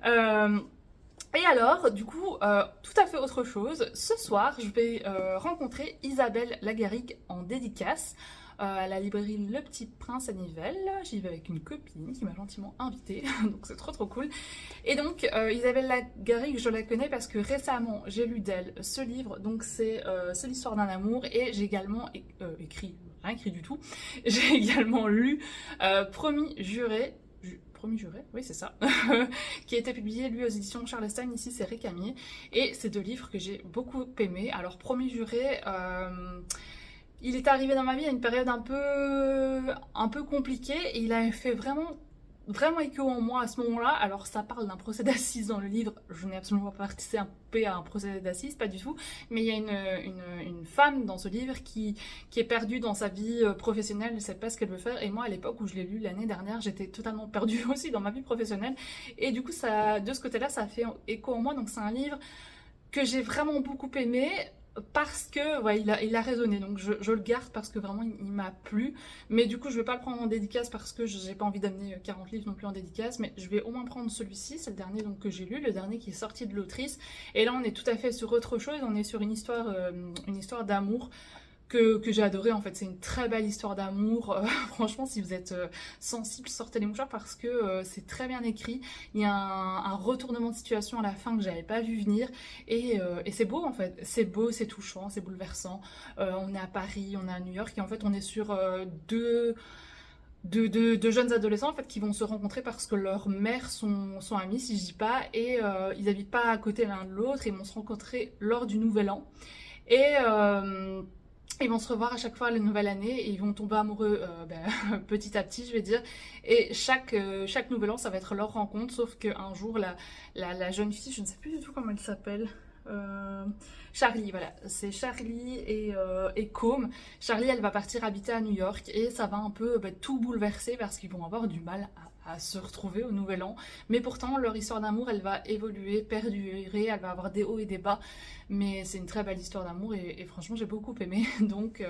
Et alors, du coup, tout à fait autre chose. Ce soir, je vais rencontrer Isabelle Lagarrigue en dédicace. à la librairie Le Petit Prince à Nivelles. J'y vais avec une copine qui m'a gentiment invitée, donc c'est trop cool. Et donc Isabelle Lagarrigue, je la connais parce que récemment j'ai lu d'elle ce livre, donc c'est l'histoire d'un amour, et j'ai également écrit, rien écrit du tout, j'ai également lu Promis Juré. Promis Juré, oui c'est ça, qui a été publié lui aux éditions Charleston, ici c'est Récamier, et c'est deux livres que j'ai beaucoup aimés. Alors Promis Juré, il est arrivé dans ma vie à une période un peu compliquée, et il a fait vraiment écho en moi à ce moment-là. Alors ça parle d'un procès d'assises dans le livre, je n'ai absolument pas participé à un procès d'assises, pas du tout, mais il y a une femme dans ce livre qui est perdue dans sa vie professionnelle, ne sait pas ce qu'elle veut faire, et moi à l'époque où je l'ai lu l'année dernière, j'étais totalement perdue aussi dans ma vie professionnelle, et du coup ça, de ce côté-là ça a fait écho en moi. Donc c'est un livre que j'ai vraiment beaucoup aimé, parce que ouais, il a résonné, donc je le garde parce que vraiment il m'a plu. Mais du coup je vais pas le prendre en dédicace parce que j'ai pas envie d'amener 40 livres non plus en dédicace, mais je vais au moins prendre celui-ci, c'est le dernier donc que j'ai lu, le dernier qui est sorti de l'autrice. Et là on est tout à fait sur autre chose, on est sur une histoire d'amour que j'ai adoré. En fait c'est une très belle histoire d'amour. Franchement si vous êtes sensible, sortez les mouchoirs parce que c'est très bien écrit. Il y a un retournement de situation à la fin que j'avais pas vu venir, et c'est beau en fait, c'est beau, c'est touchant, c'est bouleversant. On est à Paris, on est à New York, et en fait on est sur deux jeunes adolescents en fait qui vont se rencontrer parce que leurs mères sont amies, si je dis pas, et ils habitent pas à côté l'un de l'autre, et ils vont se rencontrer lors du Nouvel An, et ils vont se revoir à chaque fois à la nouvelle année, et ils vont tomber amoureux petit à petit, je vais dire. Et chaque nouvel an, ça va être leur rencontre, sauf qu'un jour, la jeune fille, je ne sais plus du tout comment elle s'appelle, Charlie, voilà, c'est Charlie et Com. Charlie, elle va partir habiter à New York, et ça va un peu tout bouleverser parce qu'ils vont avoir du mal à se retrouver au Nouvel An. Mais pourtant, leur histoire d'amour, elle va évoluer, perdurer, elle va avoir des hauts et des bas. Mais c'est une très belle histoire d'amour, et franchement, j'ai beaucoup aimé. Donc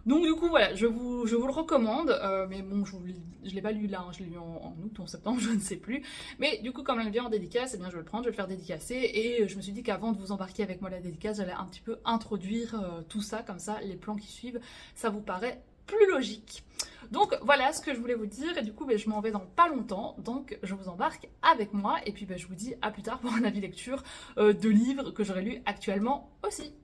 du coup voilà, je vous le recommande, mais bon je l'ai pas lu là, hein, je l'ai lu en août ou en septembre, je ne sais plus. Mais du coup comme elle vient en dédicace, eh bien je vais le prendre, je vais le faire dédicacer, et je me suis dit qu'avant de vous embarquer avec moi la dédicace, j'allais un petit peu introduire tout ça, comme ça les plans qui suivent, ça vous paraît plus logique. Donc voilà ce que je voulais vous dire, et du coup je m'en vais dans pas longtemps, donc je vous embarque avec moi, et puis je vous dis à plus tard pour un avis lecture de livres que j'aurais lu actuellement aussi.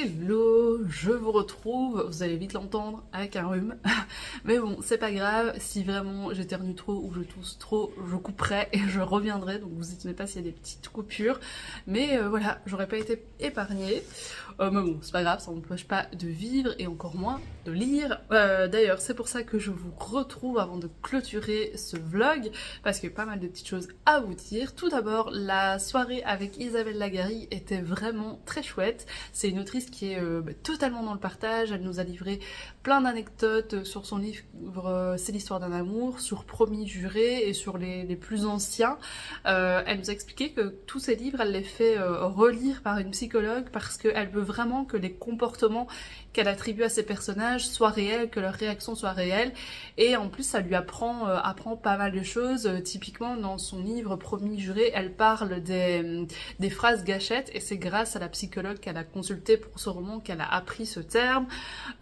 Hello, je vous retrouve, vous allez vite l'entendre, avec un rhume. Mais bon, c'est pas grave, si vraiment j'éternue trop ou je tousse trop, je couperai et je reviendrai, donc vous étonnez pas s'il y a des petites coupures. Mais voilà, j'aurais pas été épargnée. Mais bon, c'est pas grave, ça m'empêche pas de vivre et encore moins de lire. D'ailleurs, c'est pour ça que je vous retrouve avant de clôturer ce vlog, parce qu'il y a pas mal de petites choses à vous dire. Tout d'abord, la soirée avec Isabelle Lagarrigue était vraiment très chouette. C'est une autrice qui est totalement dans le partage, elle nous a livré plein d'anecdotes sur son livre C'est l'histoire d'un amour, sur Promis Juré et sur les plus anciens. Elle nous a expliqué que tous ces livres, elle les fait relire par une psychologue parce qu'elle veut vraiment que les comportements qu'elle attribue à ses personnages soient réels, que leurs réactions soient réelles, et en plus ça lui apprend pas mal de choses. Typiquement dans son livre Promis Juré, elle parle des phrases gâchettes, et c'est grâce à la psychologue qu'elle a consultée pour ce roman qu'elle a appris ce terme.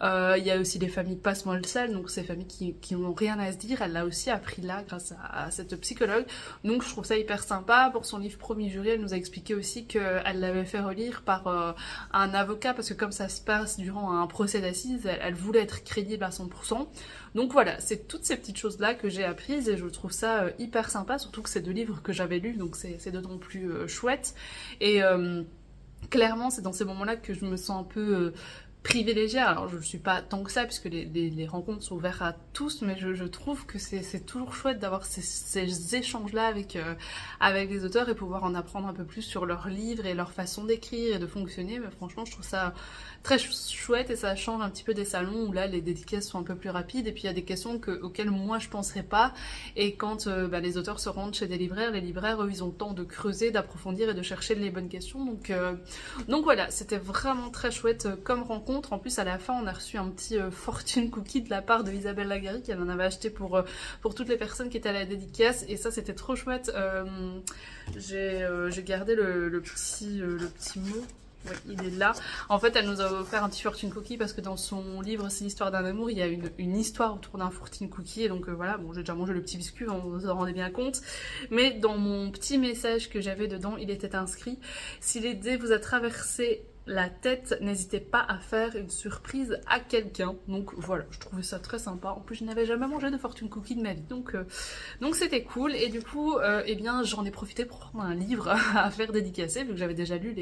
Il y a aussi des familles passe-moi le sel, donc ces familles qui n'ont rien à se dire, elle l'a aussi appris là grâce à cette psychologue. Donc je trouve ça hyper sympa. Pour son livre Promis Juré, elle nous a expliqué aussi qu'elle l'avait fait relire par un avocat, parce que comme ça se passe durant un procès d'assises, elle voulait être crédible à 100%. Donc voilà, c'est toutes ces petites choses là que j'ai apprises, et je trouve ça hyper sympa, surtout que c'est deux livres que j'avais lus, donc c'est d'autant plus chouette. Et clairement c'est dans ces moments là que je me sens un peu privilégiée. Alors je ne suis pas tant que ça puisque les rencontres sont ouvertes à tous, mais je trouve que c'est toujours chouette d'avoir ces échanges-là avec les auteurs et pouvoir en apprendre un peu plus sur leurs livres et leur façon d'écrire et de fonctionner. Mais franchement, je trouve ça très chouette et ça change un petit peu des salons où là les dédicaces sont un peu plus rapides et puis il y a des questions auxquelles moi je penserais pas, et quand les auteurs se rendent chez des libraires, les libraires eux ils ont le temps de creuser, d'approfondir et de chercher les bonnes questions, donc voilà, c'était vraiment très chouette comme rencontre. En plus à la fin on a reçu un petit fortune cookie de la part de Isabelle Lagari, qu'elle en avait acheté pour toutes les personnes qui étaient à la dédicace, et ça c'était trop chouette. J'ai gardé le petit mot. Oui, il est là. En fait, elle nous a offert un petit fortune cookie parce que dans son livre C'est l'histoire d'un amour, il y a une histoire autour d'un fortune cookie. Et donc voilà, bon, j'ai déjà mangé le petit biscuit, on s'en rendait bien compte. Mais dans mon petit message que j'avais dedans, il était inscrit: si l'idée vous a traversé la tête, n'hésitez pas à faire une surprise à quelqu'un. Donc voilà, je trouvais ça très sympa. En plus, je n'avais jamais mangé de fortune cookie de ma vie, donc c'était cool. Et du coup, eh bien, j'en ai profité pour prendre un livre à faire dédicacer, vu que j'avais déjà lu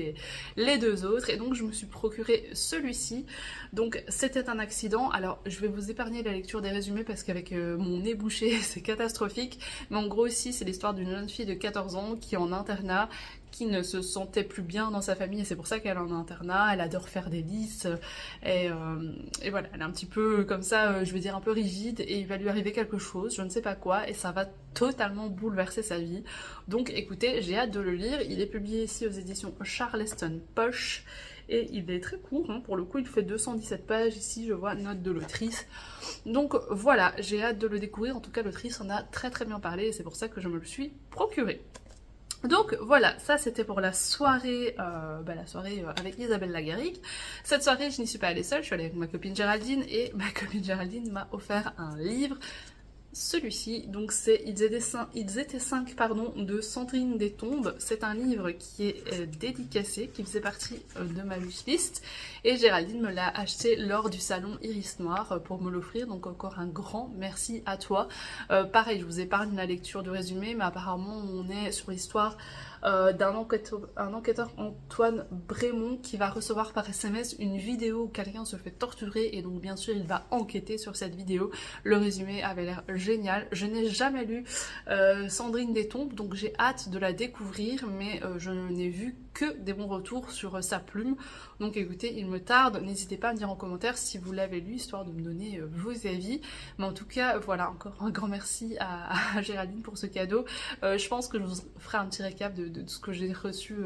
les deux autres, et donc je me suis procuré celui-ci. Donc c'était un accident. Alors, je vais vous épargner la lecture des résumés parce qu'avec mon nez bouché, c'est catastrophique. Mais en gros, ici, c'est l'histoire d'une jeune fille de 14 ans qui est en internat, qui ne se sentait plus bien dans sa famille, et c'est pour ça qu'elle est en internat. Elle adore faire des listes, et voilà, elle est un petit peu comme ça, je vais dire un peu rigide, et il va lui arriver quelque chose, je ne sais pas quoi, et ça va totalement bouleverser sa vie. Donc écoutez, j'ai hâte de le lire. Il est publié ici aux éditions Charleston Poche, et il est très court, hein. Pour le coup il fait 217 pages, ici je vois note de l'autrice. Donc voilà, j'ai hâte de le découvrir. En tout cas l'autrice en a très très bien parlé, et c'est pour ça que je me le suis procuré. Donc voilà, ça c'était pour la soirée, avec Isabelle Lagaric. Cette soirée, je n'y suis pas allée seule, je suis allée avec ma copine Géraldine, et ma copine Géraldine m'a offert un livre. Celui-ci, donc c'est Ils étaient cinq, pardon, de Sandrine Détombe. C'est un livre qui est dédicacé, qui faisait partie de ma wishlist, et Géraldine me l'a acheté lors du salon Iris Noir pour me l'offrir, donc encore un grand merci à toi. Pareil, je vous épargne la lecture du résumé, mais apparemment on est sur l'histoire d'un enquêteur, Antoine Brémond, qui va recevoir par SMS une vidéo où quelqu'un se fait torturer, et donc bien sûr il va enquêter sur cette vidéo. Le résumé avait l'air génial. Je n'ai jamais lu Sandrine Détombe, donc j'ai hâte de la découvrir, mais je n'ai vu que des bons retours sur sa plume. Donc écoutez, il me tarde, n'hésitez pas à me dire en commentaire si vous l'avez lu, histoire de me donner vos avis. Mais en tout cas, voilà, encore un grand merci à Géraldine pour ce cadeau. Je pense que je vous ferai un petit récap de ce que j'ai reçu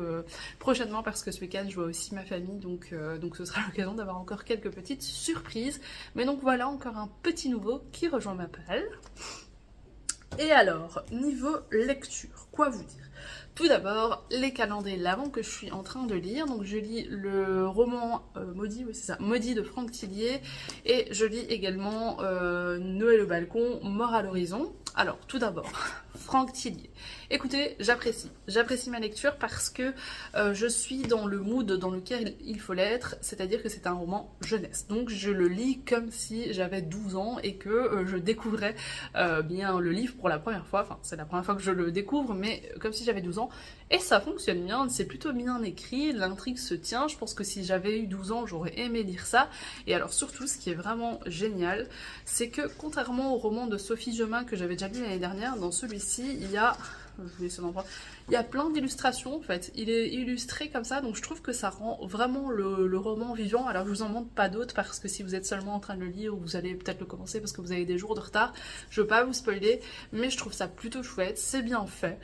prochainement, parce que ce week-end je vois aussi ma famille, donc ce sera l'occasion d'avoir encore quelques petites surprises. Mais donc voilà, encore un petit nouveau qui rejoint ma palle. Et alors, niveau lecture, quoi vous dire? Tout d'abord, les calendriers de l'Avent que je suis en train de lire. Donc je lis le roman Maudit, oui c'est ça, Maudit de Franck Tillier, et je lis également Noël au balcon, Mort à l'horizon. Alors tout d'abord, Franck Tillier. Écoutez, j'apprécie ma lecture parce que je suis dans le mood dans lequel il faut l'être, c'est-à-dire que c'est un roman jeunesse. Donc je le lis comme si j'avais 12 ans et que je découvrais bien le livre pour la première fois. Enfin, c'est la première fois que je le découvre, mais comme si j'avais 12 ans. Et ça fonctionne bien, c'est plutôt bien écrit, l'intrigue se tient. Je pense que si j'avais eu 12 ans, j'aurais aimé lire ça. Et alors surtout, ce qui est vraiment génial, c'est que contrairement au roman de Sophie Gemin que j'avais déjà lu l'année dernière, dans celui-ci, il y a... Je vais essayer d'en prendre. Il y a plein d'illustrations en fait, il est illustré comme ça, donc je trouve que ça rend vraiment le roman vivant. Alors je vous en montre pas d'autres parce que si vous êtes seulement en train de le lire, vous allez peut-être le commencer parce que vous avez des jours de retard, je veux pas vous spoiler, mais je trouve ça plutôt chouette, c'est bien fait.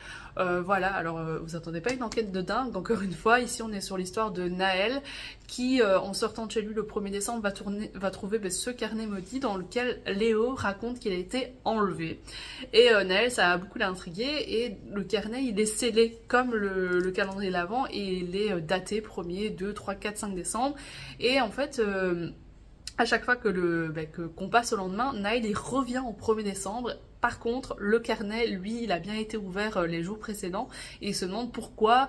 Voilà, alors vous attendez pas une enquête de dingue, encore une fois, ici on est sur l'histoire de Naël qui en sortant de chez lui le 1er décembre va trouver ce carnet maudit dans lequel Léo raconte qu'il a été enlevé. Et Naël, ça a beaucoup l'intrigué, et le carnet il est scellé comme le calendrier de l'Avent, et il est daté 1er, 2, 3, 4, 5 décembre, et en fait à chaque fois qu'on passe au lendemain, Naël il revient au 1er décembre. Par contre, le carnet, lui, il a bien été ouvert les jours précédents, et il se demande pourquoi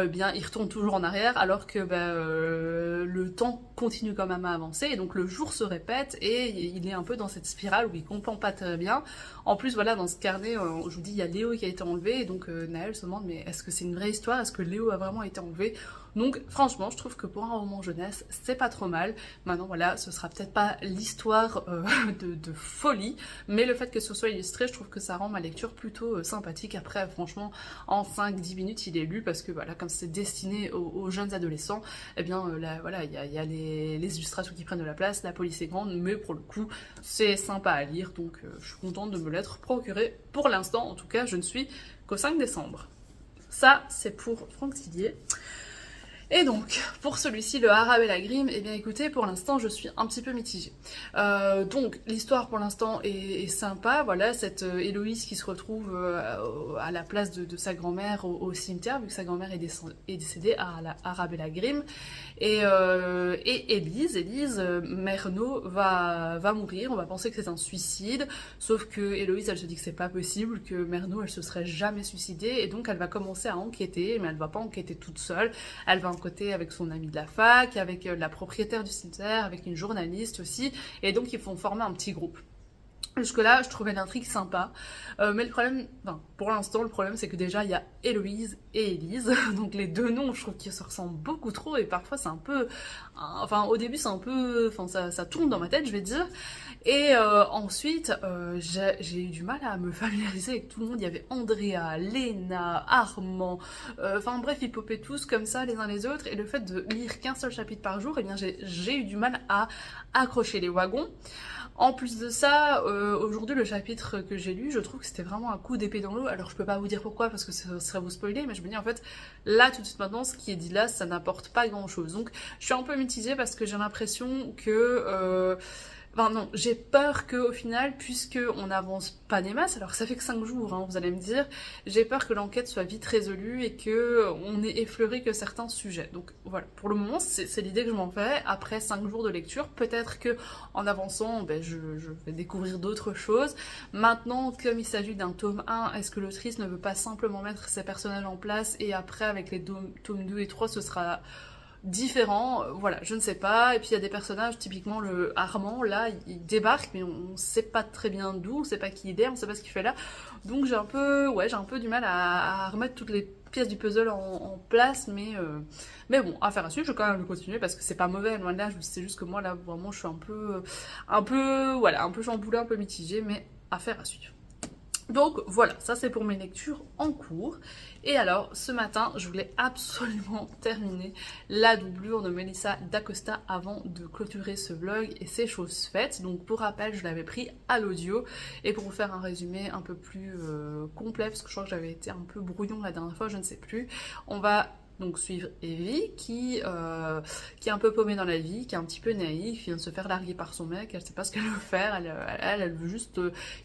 bien il retourne toujours en arrière alors que le temps continue quand même à avancer, et donc le jour se répète et il est un peu dans cette spirale où il comprend pas très bien. En plus, voilà, dans ce carnet, je vous dis, il y a Léo qui a été enlevé, et donc Naël se demande mais est-ce que c'est une vraie histoire? Est-ce que Léo a vraiment été enlevé? Donc franchement, je trouve que pour un roman jeunesse, c'est pas trop mal. Maintenant voilà, ce sera peut-être pas l'histoire de folie, mais le fait que ce soit illustré, je trouve que ça rend ma lecture plutôt sympathique. Après, franchement, en 5-10 minutes, il est lu parce que voilà, comme c'est destiné aux jeunes adolescents, eh bien là, voilà, il y a les illustrations qui prennent de la place, la police est grande, mais pour le coup, c'est sympa à lire, donc je suis contente de me l'être procuré. Pour l'instant, en tout cas, je ne suis qu'au 5 décembre. Ça, c'est pour Franck Tillier. Et donc, pour celui-ci, le Arabella Grim, eh bien écoutez, pour l'instant, je suis un petit peu mitigée. Donc, l'histoire pour l'instant est sympa, voilà, cette Héloïse qui se retrouve à la place de sa grand-mère au cimetière, vu que sa grand-mère est décédée à la Arabella Grim. Et Élise, Merno, va mourir, on va penser que c'est un suicide, sauf que Héloïse, elle se dit que c'est pas possible, que Merno, elle se serait jamais suicidée, et donc elle va commencer à enquêter, mais elle va pas enquêter toute seule, elle va enquêter avec son ami de la fac, avec la propriétaire du cimetière, avec une journaliste aussi, et donc ils vont former un petit groupe. Jusque-là, je trouvais l'intrigue sympa, mais le problème, enfin, pour l'instant, le problème c'est que déjà il y a Héloïse et Élise, donc les deux noms, je trouve qu'ils se ressemblent beaucoup trop et parfois c'est un peu, enfin au début c'est un peu, enfin ça tourne dans ma tête, je vais dire, et ensuite j'ai eu du mal à me familiariser avec tout le monde. Il y avait Andrea, Léna, Armand, enfin bref, ils popaient tous comme ça les uns les autres, et le fait de lire qu'un seul chapitre par jour, eh bien j'ai eu du mal à accrocher les wagons. En plus de ça, aujourd'hui le chapitre que j'ai lu, je trouve que c'était vraiment un coup d'épée dans l'eau. Alors je peux pas vous dire pourquoi parce que ça serait vous spoiler, mais je me dis en fait, là tout de suite maintenant, ce qui est dit là, ça n'apporte pas grand chose. Donc je suis un peu mitigée parce que j'ai l'impression que... Enfin non, j'ai peur qu'au final, puisque on n'avance pas des masses, alors ça fait que 5 jours, hein, vous allez me dire, j'ai peur que l'enquête soit vite résolue et que on ait effleuré que certains sujets. Donc voilà, pour le moment, c'est l'idée que je m'en fais. Après 5 jours de lecture, peut-être que en avançant, ben, je vais découvrir d'autres choses. Maintenant, comme il s'agit d'un tome 1, est-ce que l'autrice ne veut pas simplement mettre ses personnages en place et après, avec les tomes 2 et 3, ce sera... différent, voilà, je ne sais pas. Et puis il y a des personnages, typiquement le Armand, là, il débarque, mais on sait pas très bien d'où, on sait pas qui il est, on sait pas ce qu'il fait là. Donc j'ai un peu du mal à remettre toutes les pièces du puzzle en place, mais bon, affaire à suivre, je vais quand même le continuer parce que c'est pas mauvais, loin de là, c'est juste que moi là, vraiment, je suis un peu chamboulée, un peu mitigée, mais affaire à suivre. Donc voilà, ça c'est pour mes lectures en cours. Et alors, ce matin, je voulais absolument terminer la doublure de Melissa d'Acosta avant de clôturer ce vlog, et c'est chose faite. Donc pour rappel, je l'avais pris à l'audio, et pour vous faire un résumé un peu plus complet, parce que je crois que j'avais été un peu brouillon la dernière fois, je ne sais plus, on va donc suivre Evie qui est un peu paumée dans la vie, qui est un petit peu naïve, qui vient de se faire larguer par son mec, elle sait pas ce qu'elle veut faire, elle veut juste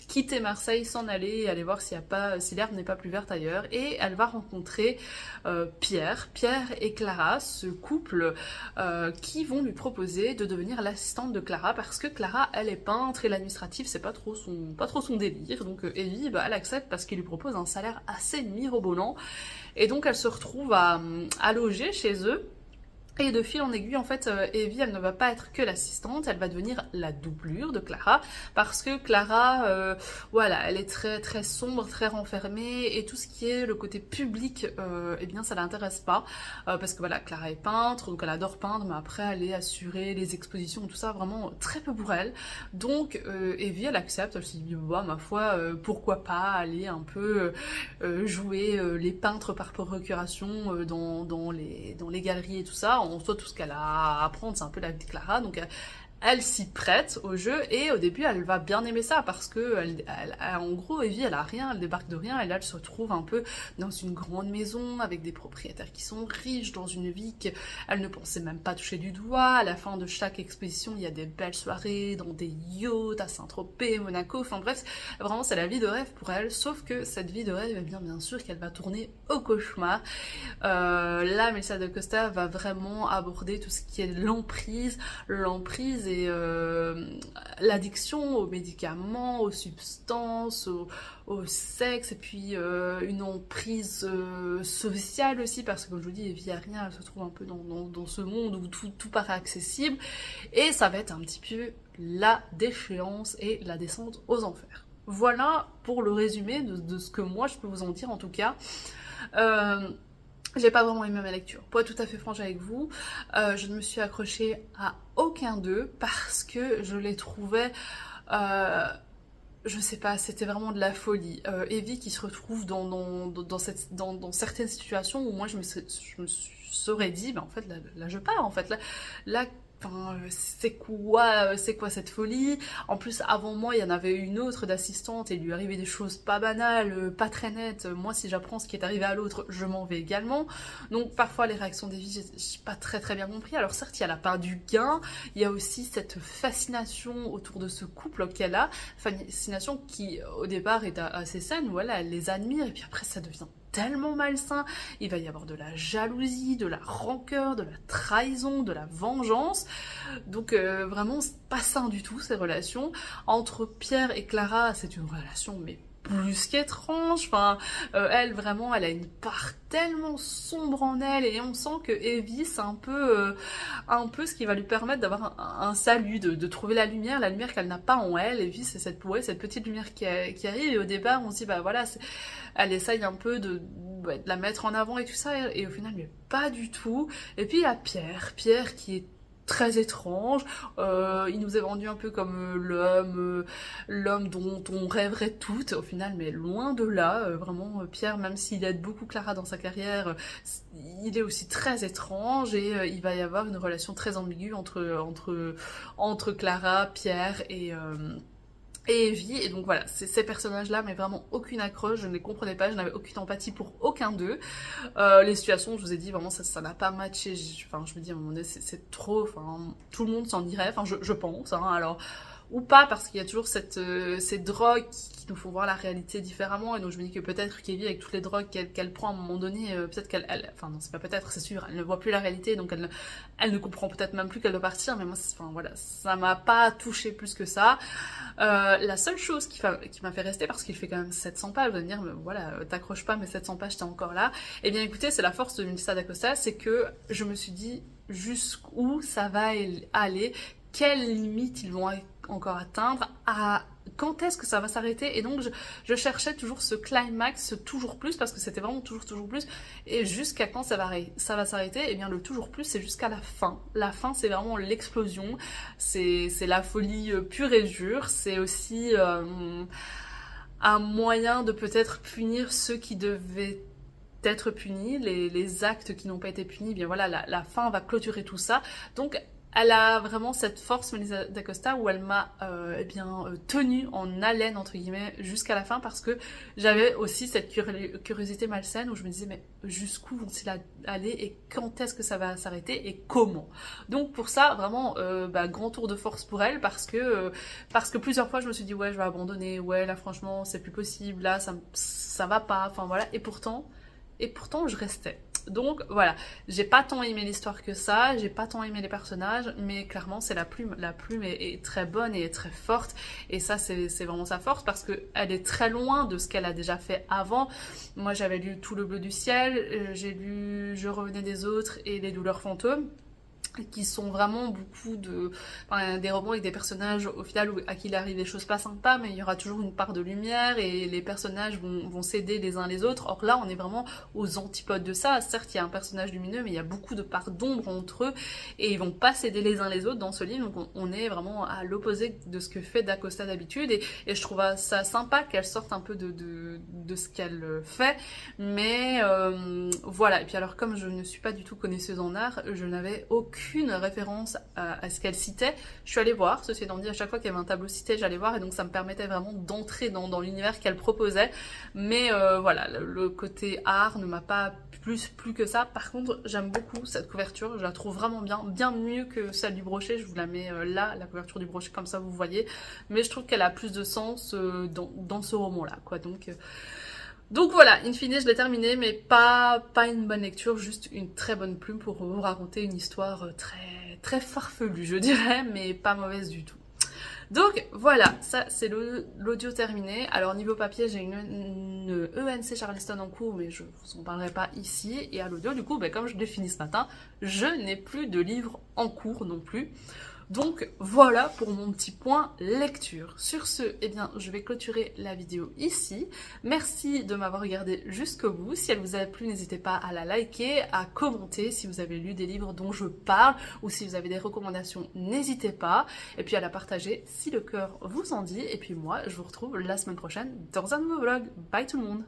quitter Marseille, s'en aller et aller voir si l'herbe n'est pas plus verte ailleurs, et elle va rencontrer Pierre et Clara, ce couple qui vont lui proposer de devenir l'assistante de Clara, parce que Clara, elle est peintre et l'administratif c'est pas trop son délire, donc Evie, bah, elle accepte parce qu'il lui propose un salaire assez mirobolant. Et donc elle se retrouve à loger chez eux. Et de fil en aiguille, en fait, Evie, elle ne va pas être que l'assistante, elle va devenir la doublure de Clara, parce que Clara, voilà, elle est très très sombre, très renfermée, et tout ce qui est le côté public, eh bien, ça l'intéresse pas, parce que voilà, Clara est peintre, donc elle adore peindre, mais après, elle est assurée, les expositions, tout ça, vraiment très peu pour elle. Donc, Evie, elle accepte, elle se dit, bah, ma foi, pourquoi pas aller un peu jouer les peintres par procuration dans les galeries et tout ça. En soi, tout ce qu'elle a à apprendre, c'est un peu la vie de Clara, donc elle s'y prête au jeu, et au début elle va bien aimer ça parce que en gros Evie elle a rien, elle débarque de rien, et là elle se retrouve un peu dans une grande maison avec des propriétaires qui sont riches, dans une vie qu'elle ne pensait même pas toucher du doigt. À la fin de chaque exposition il y a des belles soirées dans des yachts à Saint-Tropez, Monaco, enfin bref, vraiment c'est la vie de rêve pour elle, sauf que cette vie de rêve, eh bien sûr qu'elle va tourner au cauchemar. Là Melissa d'Acosta va vraiment aborder tout ce qui est l'emprise et l'addiction aux médicaments, aux substances, au sexe, et puis une emprise sociale aussi, parce que comme je vous dis, Evie a rien, elle se trouve un peu dans ce monde où tout paraît accessible, et ça va être un petit peu la déchéance et la descente aux enfers. Voilà pour le résumé de ce que moi je peux vous en dire en tout cas. J'ai pas vraiment aimé ma lecture. Pour être tout à fait franche avec vous, je ne me suis accrochée à aucun d'eux parce que je les trouvais... je sais pas, c'était vraiment de la folie. Evie qui se retrouve dans certaines situations où moi je me serais dit, bah en fait là je pars en fait. Là enfin, c'est quoi cette folie? En plus, avant moi, il y en avait une autre d'assistante et il lui arrivait des choses pas banales, pas très nettes. Moi, si j'apprends ce qui est arrivé à l'autre, je m'en vais également. Donc, parfois, les réactions d'Evie, j'ai pas très bien compris. Alors, certes, il y a la part du gain, il y a aussi cette fascination autour de ce couple qu'elle a, fascination qui, au départ, est assez saine. Voilà, elle les admire et puis après, ça devient tellement malsain, il va y avoir de la jalousie, de la rancœur, de la trahison, de la vengeance, donc vraiment c'est pas sain du tout ces relations. Entre Pierre et Clara, c'est une relation mais plus qu'étrange, enfin elle vraiment elle a une part tellement sombre en elle et on sent que Evie c'est un peu ce qui va lui permettre d'avoir un salut, de trouver la lumière qu'elle n'a pas en elle. Evie c'est cette petite lumière qui arrive et au départ on se dit bah voilà elle essaye un peu de la mettre en avant et tout ça et au final mais pas du tout. Et puis il y a Pierre qui est très étrange, il nous est vendu un peu comme l'homme dont on rêverait toutes, au final, mais loin de là, vraiment, Pierre, même s'il aide beaucoup Clara dans sa carrière, il est aussi très étrange et il va y avoir une relation très ambiguë entre Clara, Pierre et Evie, et donc voilà, ces personnages-là, mais vraiment aucune accroche, je ne les comprenais pas, je n'avais aucune empathie pour aucun d'eux. Les situations, je vous ai dit, vraiment, ça n'a pas matché, enfin, je me dis, à un moment donné, c'est trop, enfin, tout le monde s'en irait, enfin, je pense, hein, alors... Ou pas, parce qu'il y a toujours ces drogues qui nous font voir la réalité différemment, et donc je me dis que peut-être qu'Evie, avec toutes les drogues qu'elle prend à un moment donné, peut-être enfin non, c'est pas peut-être, c'est sûr, elle ne voit plus la réalité, donc elle ne comprend peut-être même plus qu'elle doit partir, mais moi, enfin voilà, ça m'a pas touché plus que ça. La seule chose qui m'a fait rester, parce qu'il fait quand même 700 pages, vous allez me dire, mais voilà, t'accroches pas, mais 700 pages, t'es encore là. Eh bien écoutez, c'est la force de Melissa d'Acosta, c'est que je me suis dit jusqu'où ça va aller, quelles limites ils vont encore atteindre, quand est-ce que ça va s'arrêter, et donc je cherchais toujours ce climax, toujours plus, parce que c'était vraiment toujours plus, et jusqu'à quand ça va s'arrêter. Et bien le toujours plus, c'est jusqu'à la fin c'est vraiment l'explosion, c'est la folie pure et dure, c'est aussi un moyen de peut-être punir ceux qui devaient être punis, les actes qui n'ont pas été punis. Bien voilà, la fin va clôturer tout ça, donc elle a vraiment cette force, Melissa d'Acosta, où elle m'a tenue en haleine, entre guillemets, jusqu'à la fin, parce que j'avais aussi cette curiosité malsaine où je me disais, mais jusqu'où vont-ils aller et quand est-ce que ça va s'arrêter et comment? Donc pour ça, vraiment, grand tour de force pour elle, parce que plusieurs fois je me suis dit, ouais, je vais abandonner, ouais, là franchement, c'est plus possible, là, ça va pas, enfin voilà, et pourtant, je restais. Donc voilà, j'ai pas tant aimé l'histoire que ça, j'ai pas tant aimé les personnages, mais clairement c'est la plume est très bonne et est très forte, et ça c'est vraiment sa force, parce qu'elle est très loin de ce qu'elle a déjà fait avant. Moi j'avais lu Tout le bleu du ciel, j'ai lu Je revenais des autres et Les douleurs fantômes, qui sont vraiment beaucoup des romans avec des personnages au final à qui il arrive des choses pas sympas, mais il y aura toujours une part de lumière et les personnages vont s'aider les uns les autres. Or là on est vraiment aux antipodes de ça. Certes il y a un personnage lumineux, mais il y a beaucoup de parts d'ombre entre eux et ils vont pas s'aider les uns les autres dans ce livre, donc on est vraiment à l'opposé de ce que fait d'Acosta d'habitude, et je trouve ça sympa qu'elle sorte un peu de ce qu'elle fait, mais voilà. Et puis alors, comme je ne suis pas du tout connaisseuse en art, je n'avais aucune référence à ce qu'elle citait. Je suis allée voir, ceci étant dit, à chaque fois qu'il y avait un tableau cité, j'allais voir, et donc ça me permettait vraiment d'entrer dans l'univers qu'elle proposait. Mais voilà, le côté art ne m'a pas plus que ça. Par contre, j'aime beaucoup cette couverture, je la trouve vraiment bien mieux que celle du brochet. Je vous la mets là, la couverture du brochet, comme ça vous voyez. Mais je trouve qu'elle a plus de sens dans ce roman-là, quoi. Donc voilà, in fine, je l'ai terminé, mais pas une bonne lecture, juste une très bonne plume pour vous raconter une histoire très farfelue, je dirais, mais pas mauvaise du tout. Donc voilà, ça c'est l'audio terminé. Alors niveau papier, j'ai une ENC Charleston en cours, mais je vous en parlerai pas ici. Et à l'audio, du coup, comme je l'ai fini ce matin, je n'ai plus de livres en cours non plus. Donc voilà pour mon petit point lecture. Sur ce, eh bien, je vais clôturer la vidéo ici. Merci de m'avoir regardé jusqu'au bout. Si elle vous a plu, n'hésitez pas à la liker, à commenter si vous avez lu des livres dont je parle ou si vous avez des recommandations, n'hésitez pas. Et puis à la partager si le cœur vous en dit. Et puis moi, je vous retrouve la semaine prochaine dans un nouveau vlog. Bye tout le monde!